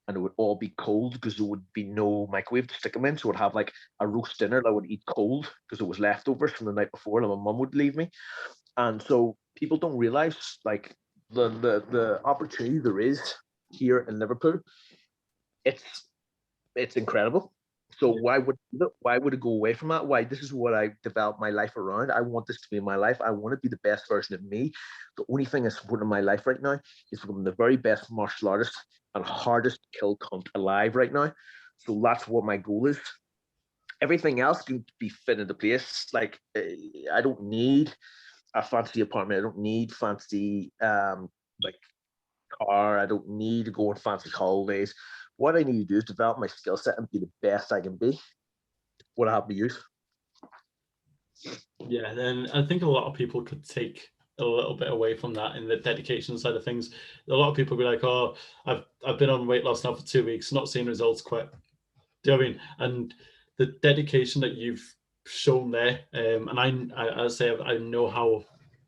and it would all be cold because there would be no microwave to stick them in. So I'd have like a roast dinner that I would eat cold because it was leftovers from the night before that my mum would leave me. And so people don't realize like the opportunity there is here in Liverpool. It's incredible. So why would it go away from that? Why? This is what I developed my life around. I want this to be my life. I want to be the best version of me. The only thing that's important in my life right now is becoming the very best martial artist and hardest to kill cunt alive right now. So that's what my goal is. Everything else can be fit into place. Like, I don't need a fancy apartment. I don't need fancy like car. I don't need to go on fancy holidays. What I need to do is develop my skill set and be the best I can be. What I have to use. Yeah, and I think a lot of people could take a little bit away from that in the dedication side of things. A lot of people be like, "Oh, I've been on weight loss now for 2 weeks, not seeing results, quit." Do you know what I mean? And the dedication that you've shown there, and I say I know how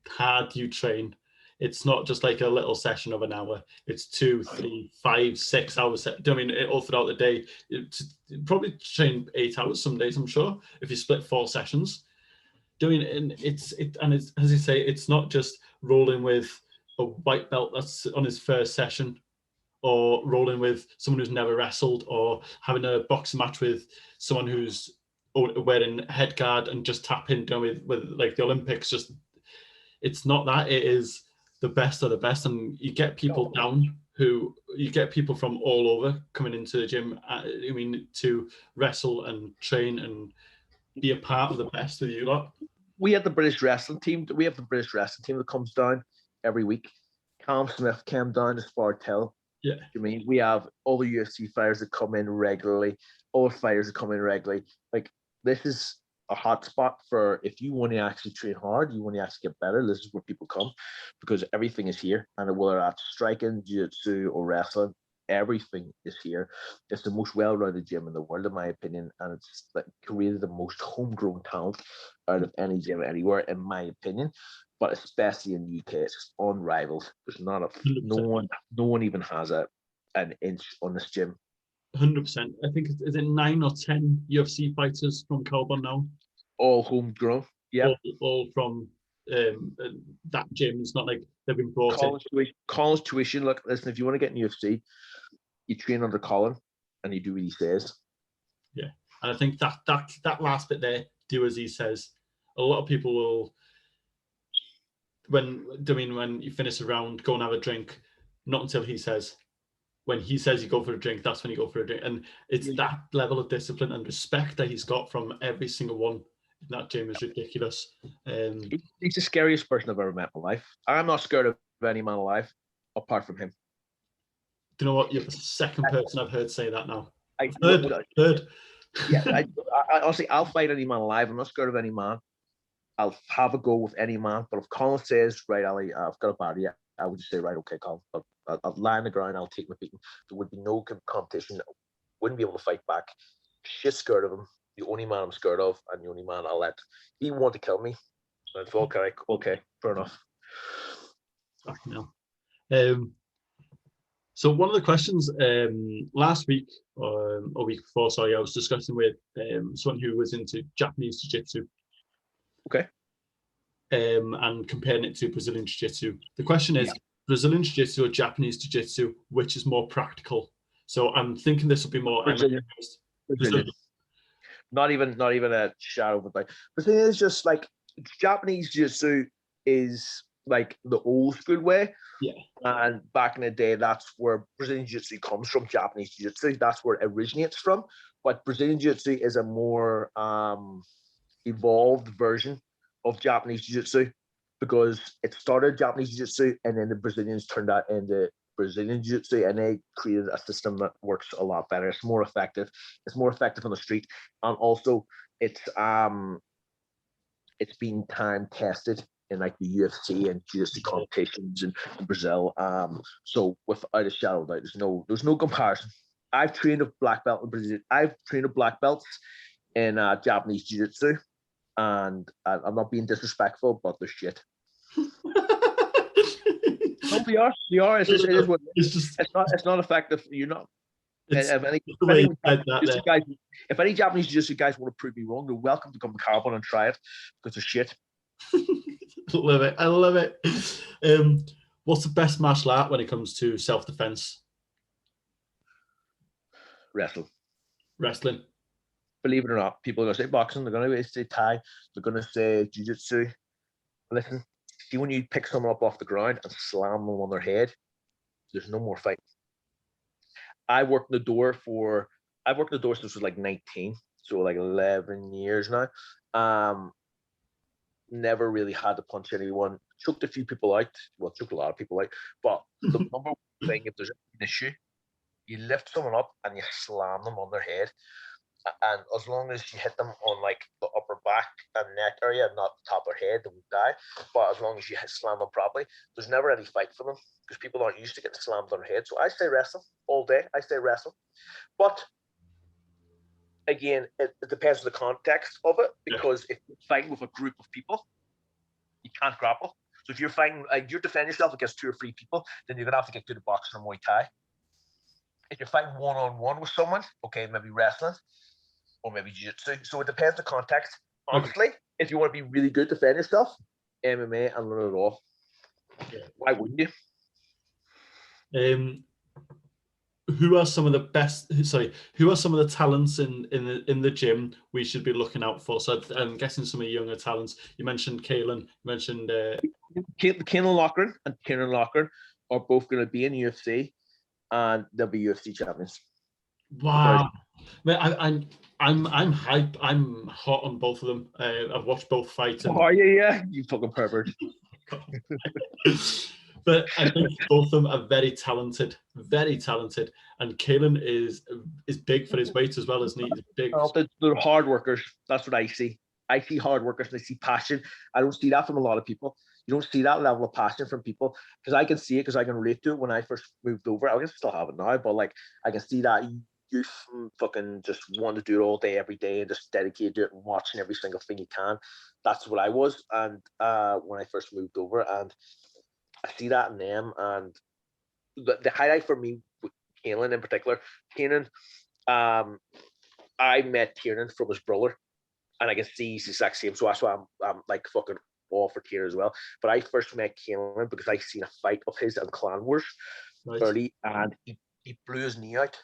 hard you train. It's not just like a little session of an hour. It's 2, 3, 5, 6 hours. I mean, all throughout the day. Probably train 8 hours some days, I'm sure, if you split 4 sessions. And it's as you say, it's not just rolling with a white belt that's on his first session, or rolling with someone who's never wrestled, or having a boxing match with someone who's wearing head guard and just tapping with like the Olympics. Just, it's not that. It is the best of the best, and you get people you get people from all over coming into the gym. I mean, to wrestle and train and be a part of the best with you lot. We have the British wrestling team. We have the British wrestling team that comes down every week. Cam Smith came down to Spartel. Yeah. I mean, we have all the UFC fighters that come in regularly, all the fighters that come in regularly. Like, this is a hot spot for, if you want to actually train hard, you want to actually get better, this is where people come, because everything is here. And whether that's striking, jiu-jitsu, or wrestling, everything is here. It's the most well-rounded gym in the world, in my opinion, and it's like created the most homegrown talent out of any gym anywhere, in my opinion. But especially in the UK, it's just unrivaled. There's not a no one even has an inch on this gym. 100%. I think is it 9 or 10 UFC fighters from Colborne now? All homegrown. Yeah. All from that gym. It's not like they've been brought in. Colin's tuition. Look, listen, if you want to get in UFC, you train under Colin and you do what he says. Yeah. And I think that last bit there, do as he says. A lot of people will, when you finish a round, go and have a drink, not until he says. When he says you go for a drink, that's when you go for a drink. And it's that level of discipline and respect that he's got from every single one in that gym is ridiculous. He's the scariest person I've ever met in my life. I'm not scared of any man alive apart from him. Do you know what? You're the second person I've heard say that now. Third. Yeah, I honestly, I'll fight any man alive. I'm not scared of any man. I'll have a go with any man. But if Colin says, right, Ali, I've got a body, I would just say, right, okay, Colin, I'll lie on the ground, I'll take my beating. There would be no competition. Wouldn't be able to fight back. Shit scared of him. The only man I'm scared of, and the only man I'll let. He want to kill me. That's okay, fair enough. So one of the questions last week, or a week before, sorry, I was discussing with someone who was into Japanese jiu-jitsu. Okay. And comparing it to Brazilian jiu-jitsu. The question is, Brazilian jiu-jitsu or Japanese jiu-jitsu, which is more practical? So I'm thinking this will be more Brazilian. Not even a shadow of a doubt. Brazilian is just like, Japanese jiu-jitsu is like the old school way. Yeah. And back in the day, that's where Brazilian jiu-jitsu comes from. Japanese jiu-jitsu, that's where it originates from. But Brazilian jiu-jitsu is a more evolved version of Japanese jiu-jitsu, because it started Japanese jiu-jitsu and then the Brazilians turned that into Brazilian jiu-jitsu, and they created a system that works a lot better. It's more effective. It's more effective on the street, and also it's been time tested in like the UFC and jiu-jitsu competitions in Brazil. So without a shadow of doubt, there's no comparison. I've trained a black belt in Brazil. I've trained a black belts in Japanese jiu-jitsu, and I'm not being disrespectful, but they're shit. No, they are. It is what it is. It's not effective. You're not. If any Japanese jiu-jitsu guys want to prove me wrong, they're welcome to come to Carbon and try it, because they're shit. I love it. What's the best martial art when it comes to self-defense? Wrestling. Believe it or not, people are going to say boxing, they're going to say Thai, they're going to say jiu-jitsu. Listen, see, when you pick someone up off the ground and slam them on their head, there's no more fight. I've worked in the door since I was like 19, so like 11 years now. Never really had to punch anyone. Choked a few people out. Well, choked a lot of people out. But the number one thing, if there's an issue, you lift someone up and you slam them on their head. And as long as you hit them on like the upper back and neck area, not the top of their head, they won't die. But as long as you slam them properly, there's never any fight for them, because people aren't used to getting slammed on their head. So I stay wrestle all day. I stay wrestle. But again, it depends on the context of it, because if you're fighting with a group of people, you can't grapple. So if you're fighting, you're defending yourself against 2 or 3 people, then you're gonna have to get good at boxing or Muay Thai. If you're fighting one-on-one with someone, okay, maybe wrestling or maybe jiu-jitsu. So it depends on the context. Honestly, if you want to be really good to defend yourself, MMA and learn it all. Yeah. Why wouldn't you? Who are some of the best? Sorry, who are some of the talents in the gym we should be looking out for? So I'm guessing some of the younger talents. You mentioned Kalen. You mentioned Kalen Loughran and Kieran Loughran are both going to be in UFC, and they'll be UFC champions. Wow, man, I'm hype. I'm hot on both of them. I've watched both fights. And... Oh yeah, you fucking pervert. But I think both of them are very talented, and Kalen is big for his weight as well, isn't he? He's big. They're hard workers. That's what I see. I see hard workers and I see passion. I don't see that from a lot of people. You don't see that level of passion from people, because I can see it, because I can relate to it. When I first moved over, I guess I still have it now, but like I can see that you fucking just want to do it all day, every day, and just dedicate to it and watching every single thing you can. That's what I was, and when I first moved over, and I see that in them. And the highlight for me with Kalen in particular, Kieran, I met Kieran from his brother, and I can see he's the exact same. So that's why I'm like fucking all for Kieran as well. But I first met Kieran because I seen a fight of his in Clan Wars early, and he blew his knee out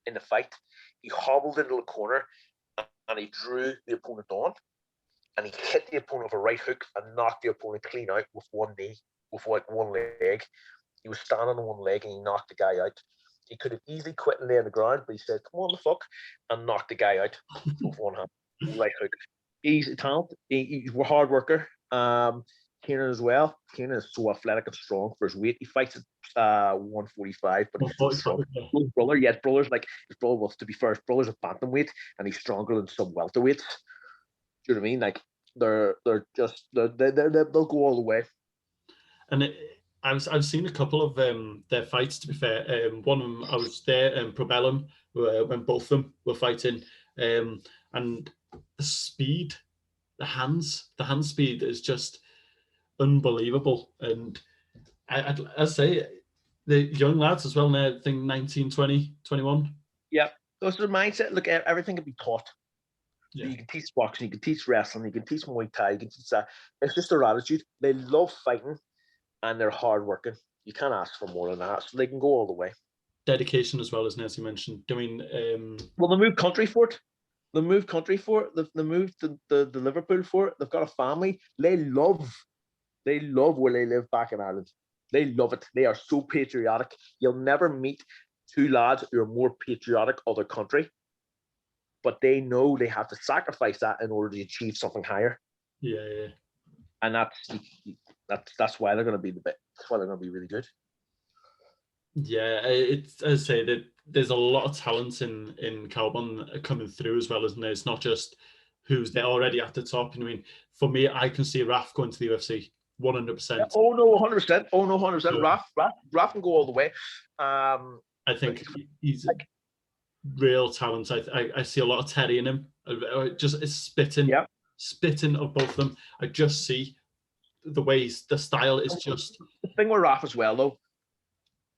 in the fight. He hobbled into the corner and he drew the opponent on, and he hit the opponent with a right hook and knocked the opponent clean out with one knee, with like one leg. He was standing on one leg and he knocked the guy out. He could have easily quit and lay on the ground, but he said, "Come on, the fuck," and knocked the guy out with one hand, right hook. He's a talent. He's a hard worker. Kieran as well. Kieran is so athletic and strong for his weight. He fights at 145, but he's so strong. His brother, yes, brother's like his brother. Well, to be fair, his brother's a bantamweight, and he's stronger than some welterweights. Do you know what I mean? Like they'll go all the way. And I've seen a couple of their fights. To be fair, one of them I was there in Probellum when both of them were fighting, and the speed, the hand speed is just unbelievable. And I'd say the young lads as well now, I think 19, 20, 21. Yeah, that's the mindset. Look, everything can be taught. Yeah. You can teach boxing, you can teach wrestling, you can teach Muay Thai, you can teach that. It's just their attitude. They love fighting and they're hardworking. You can't ask for more than that. So they can go all the way. Dedication as well, as you mentioned. Doing well, they moved country for it. They moved country for it. They moved the Liverpool for it. They've got a family. They love where they live back in Ireland. They love it. They are so patriotic. You'll never meet 2 lads who are more patriotic of their country, but they know they have to sacrifice that in order to achieve something higher. Yeah. And that's why they're going to be that's why they're going to be really good. Yeah, it's, as I say, that there's a lot of talent in Kaobon coming through as well, isn't there? It's not just who's there already at the top. I mean, for me, I can see Raf going to the UFC 100%. Yeah, oh no, 100%. Oh no, 100%. Yeah. Raf can go all the way. I think he's real talent. I see a lot of Terry in him. Just it's spitting of both of them. I just see the ways, the style is just. The thing with Raf as well, though,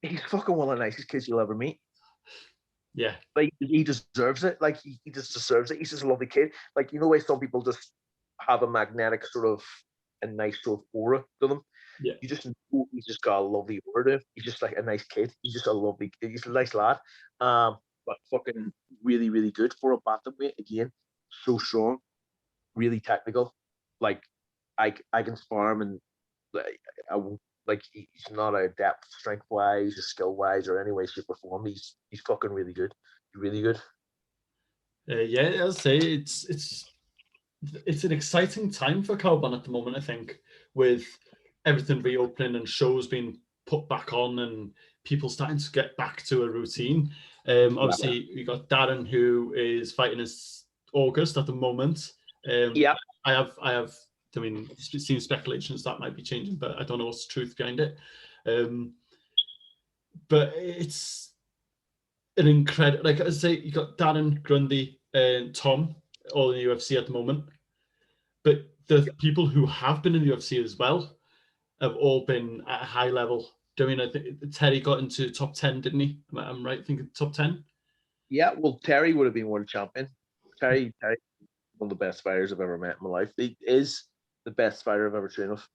he's fucking one of the nicest kids you'll ever meet. Yeah. Like, he deserves it. Like, he just deserves it. He's just a lovely kid. Like, you know, way some people just have a magnetic sort of, a nice sort of aura to them. Yeah. You just know he's just got a lovely aura to him. He's just like a nice kid. He's just he's a nice lad. But fucking really, really good for a bantamweight. Again, so strong, really technical. Like, I can spar him, and he's not a depth strength wise or skill wise or any way, shape or form. He's fucking really good. Really good. Yeah, I'll say it's an exciting time for Kaobon at the moment, I think, with everything reopening and shows being put back on and people starting to get back to a routine. Obviously, we got Darren, who is fighting in August at the moment. I have. I mean, it seems speculations that might be changing, but I don't know what's the truth behind it. But it's an incredible. Like I say, you got Darren, Grundy, and Tom all in the UFC at the moment. But the people who have been in the UFC as well, have all been at a high level. Do you know what I mean? I think Terry got into top 10, didn't he? I'm right, I think top 10. Yeah, well, Terry would have been world champion. Terry, one of the best fighters I've ever met in my life. He is the best fighter I've ever trained with.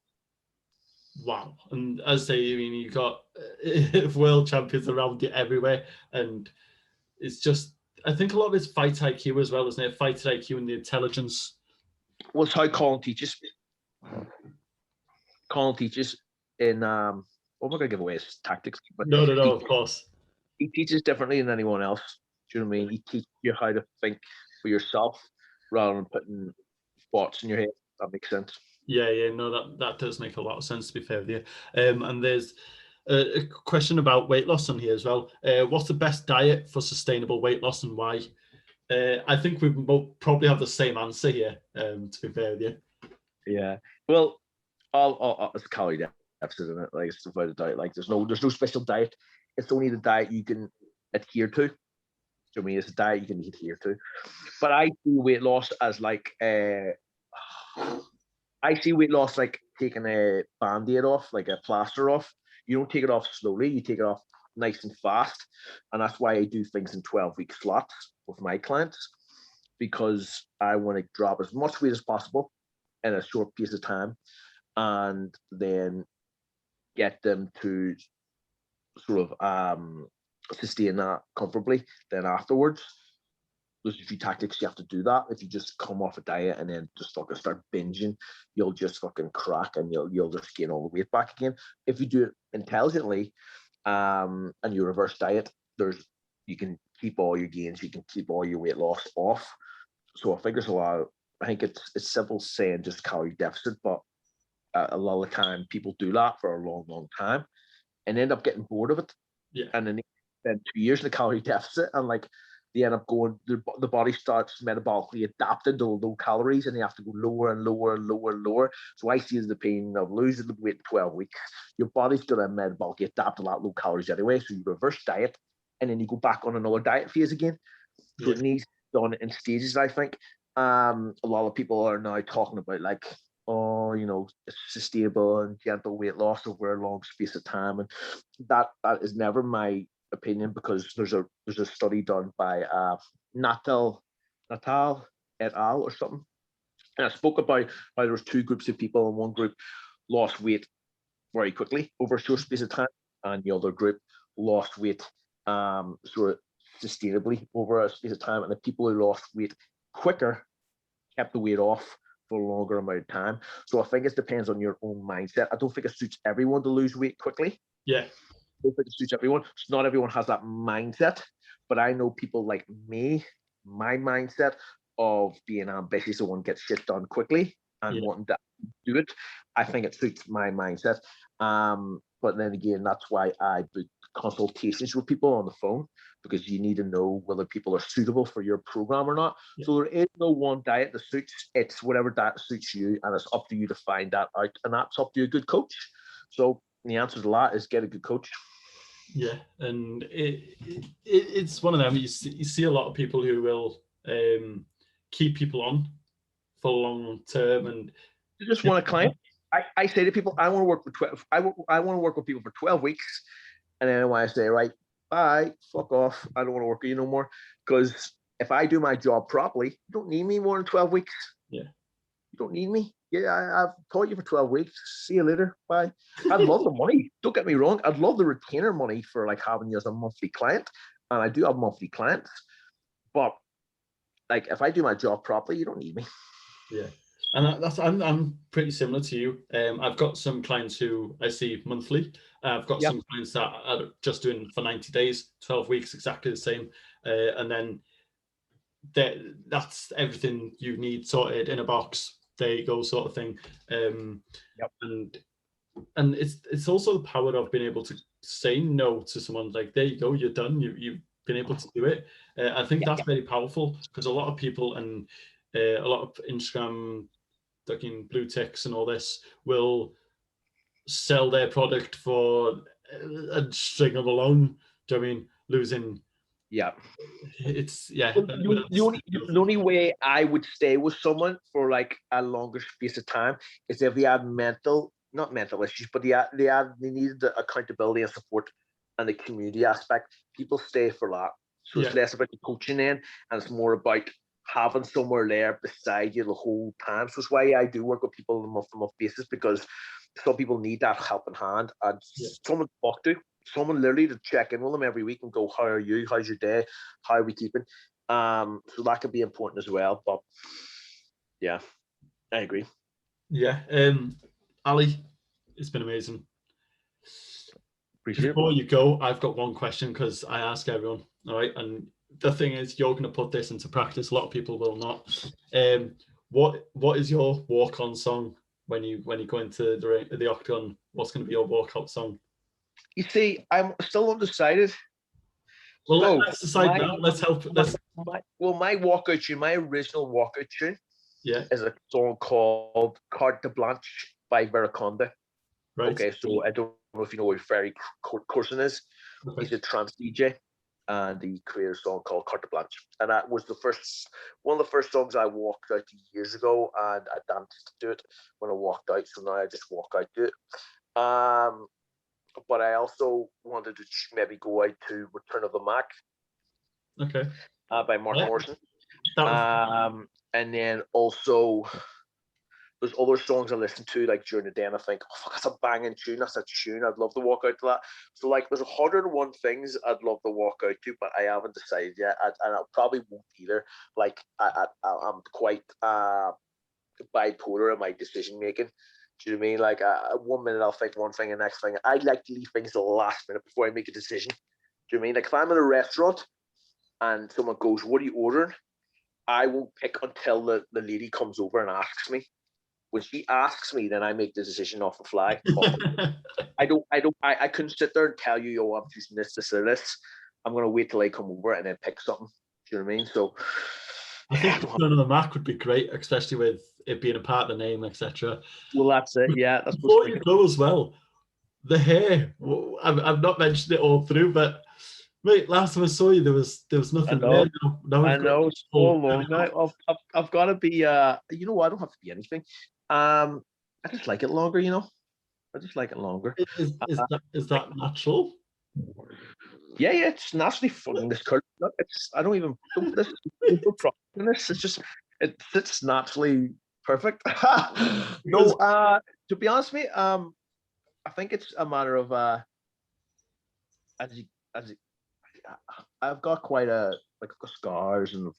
Wow. And as I say, I mean, you got world champions around you everywhere. And it's just, I think a lot of it's fight IQ as well, isn't it? Fight IQ and the intelligence. Well, it's how Colin teaches. Colin teaches in, I'm not going to give away his tactics. But No, of course. He teaches differently than anyone else. Do you know what I mean? He teaches you how to think for yourself rather than putting thoughts in your head. That makes sense. Yeah, no, that does make a lot of sense, to be fair with you. And there's a question about weight loss on here as well. What's the best diet for sustainable weight loss and why? I think we both probably have the same answer here, to be fair with you. Yeah. Well, all it's calorie deficit, isn't it? Like, it's about a diet. Like, there's no special diet. It's only the diet you can adhere to. So, I mean, it's a diet you can adhere to. But I see weight loss as like taking a band-aid off, like a plaster off. You don't take it off slowly, you take it off nice and fast. And that's why I do things in 12-week slots with my clients, because I want to drop as much weight as possible in a short piece of time and then get them to sort of sustain that comfortably then afterwards. There's a few tactics you have to do that. If you just come off a diet and then just fucking start binging, you'll just fucking crack and you'll just gain all the weight back again. If you do it intelligently and you reverse diet, you can keep all your gains, you can keep all your weight loss off. So I think there's a lot of, I think it's simple saying just calorie deficit, but a lot of the time people do that for a long time and end up getting bored of it. Yeah. And then they spend 2 years in a calorie deficit and like they end up going, the body starts metabolically adapting to low calories and they have to go lower and lower and lower and lower. So I see as the pain of losing the weight in 12 weeks, your body's going to metabolically adapt to that low calories anyway. So you reverse diet and then you go back on another diet phase again. So it needs done in stages, I think. A lot of people are now talking about like, oh, you know, sustainable and gentle weight loss over a long space of time, and that is never my opinion, because there's a study done by Natal et al. Or something, and I spoke about how there was two groups of people, and one group lost weight very quickly over a short space of time, and the other group lost weight sort of sustainably over a space of time, and the people who lost weight quicker kept the weight off for a longer amount of time. So I think it depends on your own mindset. I don't think it suits everyone to lose weight quickly. Yeah. I don't think it suits everyone. So not everyone has that mindset, but I know people like me, my mindset of being ambitious and want to get shit done quickly and wanting to do it, I think it suits my mindset. But then again, that's why I book consultations with people on the phone, because you need to know whether people are suitable for your program or not. So there is no one diet that suits. It's whatever diet suits you, and it's up to you to find that out, and that's up to a good coach. So the answer to that is get a good coach. Yeah, and it's one of them. You see a lot of people who will keep people on for long term, and you just want a client. I say to people, I want to work for 12. I want to work with people for 12 weeks, and then when I say, right, bye, fuck off, I don't want to work with you no more. Because if I do my job properly, you don't need me more than 12 weeks. Yeah, you don't need me. Yeah, I've taught you for 12 weeks. See you later. Bye. I'd love the money. Don't get me wrong. I'd love the retainer money for like having you as a monthly client, and I do have monthly clients. But like, if I do my job properly, you don't need me. Yeah. And I'm pretty similar to you. I've got some clients who I see monthly. I've got some clients that are just doing for 90 days, 12 weeks, exactly the same. And then that's everything you need sorted in a box. There you go, sort of thing. And it's also the power of being able to say no to someone. Like, there you go, you're done. You've been able to do it. I think that's very powerful, because a lot of people and a lot of Instagram fucking blue ticks and all this will sell their product for a string of along. Do you know what I mean? Losing. Yeah. It's the only way I would stay with someone for like a longer space of time is if they had mental not mental issues, but they needed the accountability and support and the community aspect. People stay for that. So it's less about the coaching end, and it's more about having somewhere there beside you the whole time. So it's why I do work with people on a month-to-month basis, because some people need that helping hand and someone to talk to, someone literally to check in with them every week and go, how are you? How's your day? How are we keeping? So that could be important as well. But yeah, I agree. Yeah. Ali, it's been amazing. Appreciate Before it. you go, I've got one question because I ask everyone. All right. And the thing is, you're going to put this into practice. A lot of people will not. What is your walk-on song when you go into the octagon? What's going to be your walkout song? You see, I'm still undecided. Well, let's decide now. Let's help. My walkout tune, my original walkout tune, is a song called Carte Blanche by Veraconda. Right. Okay, so I don't know if you know what Ferry Corson is. Okay. He's a trance DJ, and he created a song called Carte Blanche, and that was one of the first songs I walked out to years ago, and I danced to it when I walked out. So now I just walk out to it. But I also wanted to maybe go out to Return of the Mac. Okay. By Mark Morrison. And then also there's other songs I listen to like during the day, and I think, oh fuck, that's a banging tune. That's a tune. I'd love to walk out to that. So like, there's 101 things I'd love to walk out to, but I haven't decided yet, and I probably won't either. Like I'm quite bipolar in my decision making. Do you know what I mean? Like 1 minute I'll think one thing, and next thing I like to leave things to the last minute before I make a decision. Do you know what I mean? Like if I'm in a restaurant and someone goes, "What are you ordering?" I won't pick until the lady comes over and asks me. When she asks me, then I make the decision off the fly. I couldn't sit there and tell you, yo, I'm choosing this, or this. I'm gonna wait till I come over and then pick something. Do you know what I mean? So I think Return of the Mac would be great, especially with it being a part of the name, etc. Well, that's it. Yeah, that's before you go as well. The hair. I've not mentioned it all through, but mate, last time I saw you, there was nothing there. I know it's so long now. I've got to be. You know what? I don't have to be anything. I just like it longer. You know, I just like it longer. Is that natural? Yeah, it's naturally fun. This curl. I don't even. This it's just it fits naturally perfect. No, to be honest with me, I think it's a matter of I've got quite I've got scars and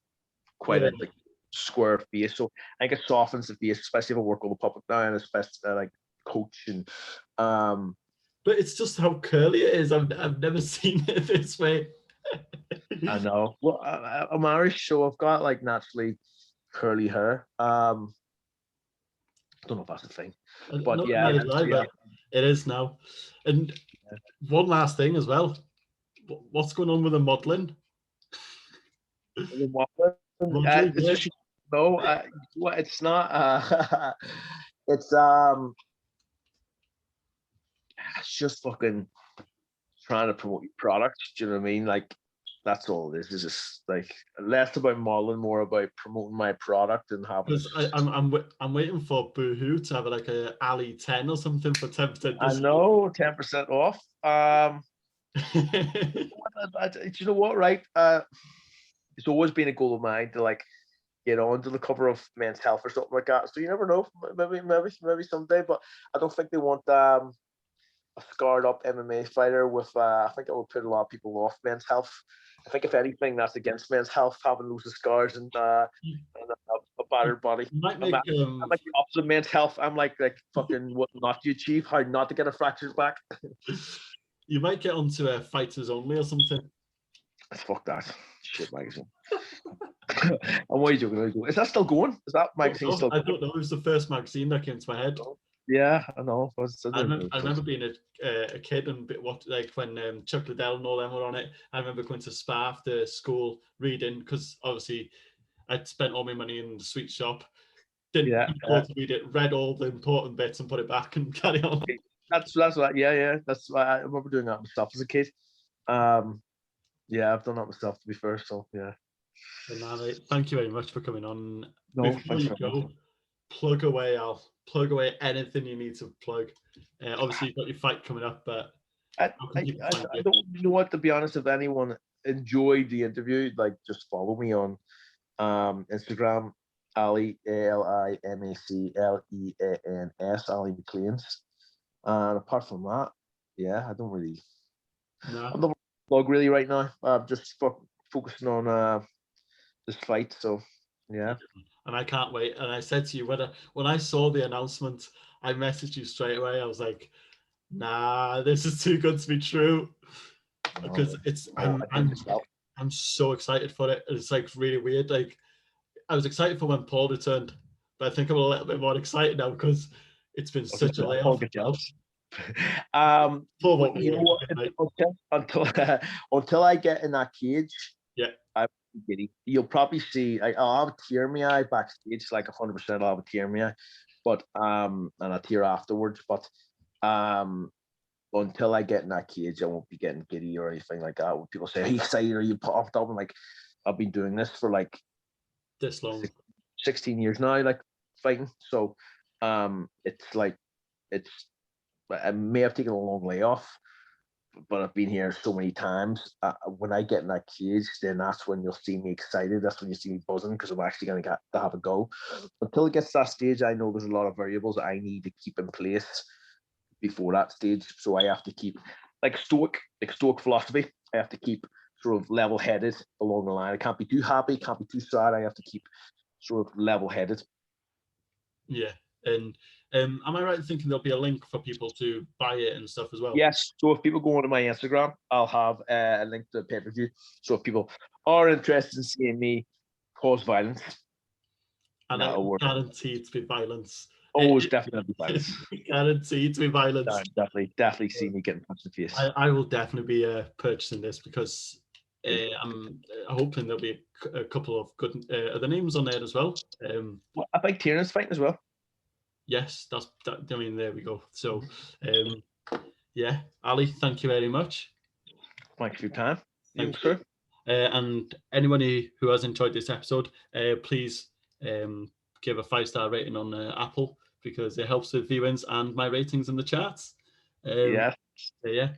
quite a like square face, so I think it softens the face, especially if I work with the public now, and especially like coach and But it's just how curly it is. I've never seen it this way. I know. Well, I'm Irish, so I've got like naturally curly hair. I don't know if that's a thing, but it is now. And one last thing as well. What's going on with the modeling? It's not. It's just fucking trying to promote your product. Do you know what I mean? Like that's all it is. It's just like less about modeling, more about promoting my product and having. I'm waiting for Boohoo to have like a Ali 10 or something for 10%. I know 10% off. You know what? Right. It's always been a goal of mine to like get onto the cover of Men's Health or something like that. So you never know. Maybe someday. But I don't think they want a scarred up MMA fighter with. I think it would put a lot of people off Men's Health. I think if anything, that's against Men's Health, having loads of scars and a battered body. I'm like the opposite of Men's Health. I'm like fucking what not to achieve, how not to get a fractured back. You might get onto a Fighters Only or something. Fuck that shit magazine. And what are you joking? Is that still going? Is that magazine still going? I don't know. It was the first magazine that came to my head. Yeah, I know. I remember being a kid and like when Chuck Liddell and all them were on it. I remember going to Spa after school reading because obviously I'd spent all my money in the sweet shop. Didn't go to read it. Read all the important bits and put it back and carry on. That's what. Yeah. That's why I remember doing that myself as a kid. Yeah, I've done that myself to be fair. So yeah. Thank you very much for coming on. No, before you go, plug away, Al. Plug away anything you need to plug. Obviously, you've got your fight coming up, but I don't know what, to be honest. If anyone enjoyed the interview, like, just follow me on Instagram, Ali, ALIMACLEANS, Ali Macleans. And apart from that, yeah, I don't really. No. I'm not vlog really right now. I'm just focusing on this fight. So yeah. And I can't wait. And I said to you, when I saw the announcement, I messaged you straight away. I was like, nah, this is too good to be true. Because I'm so excited for it. It's like really weird. Like, I was excited for when Paul returned, but I think I'm a little bit more excited now because it's been such a layoff. You know what? Until I get in that cage, yeah, I'm giddy. You'll probably see I'll have a tear in my eye backstage, like 100%. I'll have a tear in my eye, but and a tear afterwards. But until I get in that cage, I won't be getting giddy or anything like that. When people say, "Are you excited? Are you pumped up?" I'm like, I've been doing this for like this long, 16 years now, like fighting. So it's like I may have taken a long layoff, but I've been here so many times. When I get in that cage, then that's when you'll see me excited. That's when you see me buzzing because I'm actually going to have a go. Until it gets to that stage, I know there's a lot of variables that I need to keep in place before that stage. So I have to keep, like stoic philosophy, I have to keep sort of level-headed along the line. I can't be too happy, can't be too sad. I have to keep sort of level-headed. Yeah. And am I right in thinking there'll be a link for people to buy it and stuff as well? Yes. So if people go onto my Instagram, I'll have a link to the pay-per-view. So if people are interested in seeing me cause violence, and I guarantee to be violence. Oh, it's definitely violence. Guaranteed to be violence. Definitely see me getting punched in the face. I will definitely be purchasing this because I'm hoping there'll be a couple of good other names on there as well. I think Tierna's fighting as well. Yes, I mean, there we go. So, yeah, Ali, thank you very much. Thanks for your time. Thank you. And anyone who has enjoyed this episode, please give a 5-star rating on Apple because it helps with viewings and my ratings in the charts. Yeah. Yeah.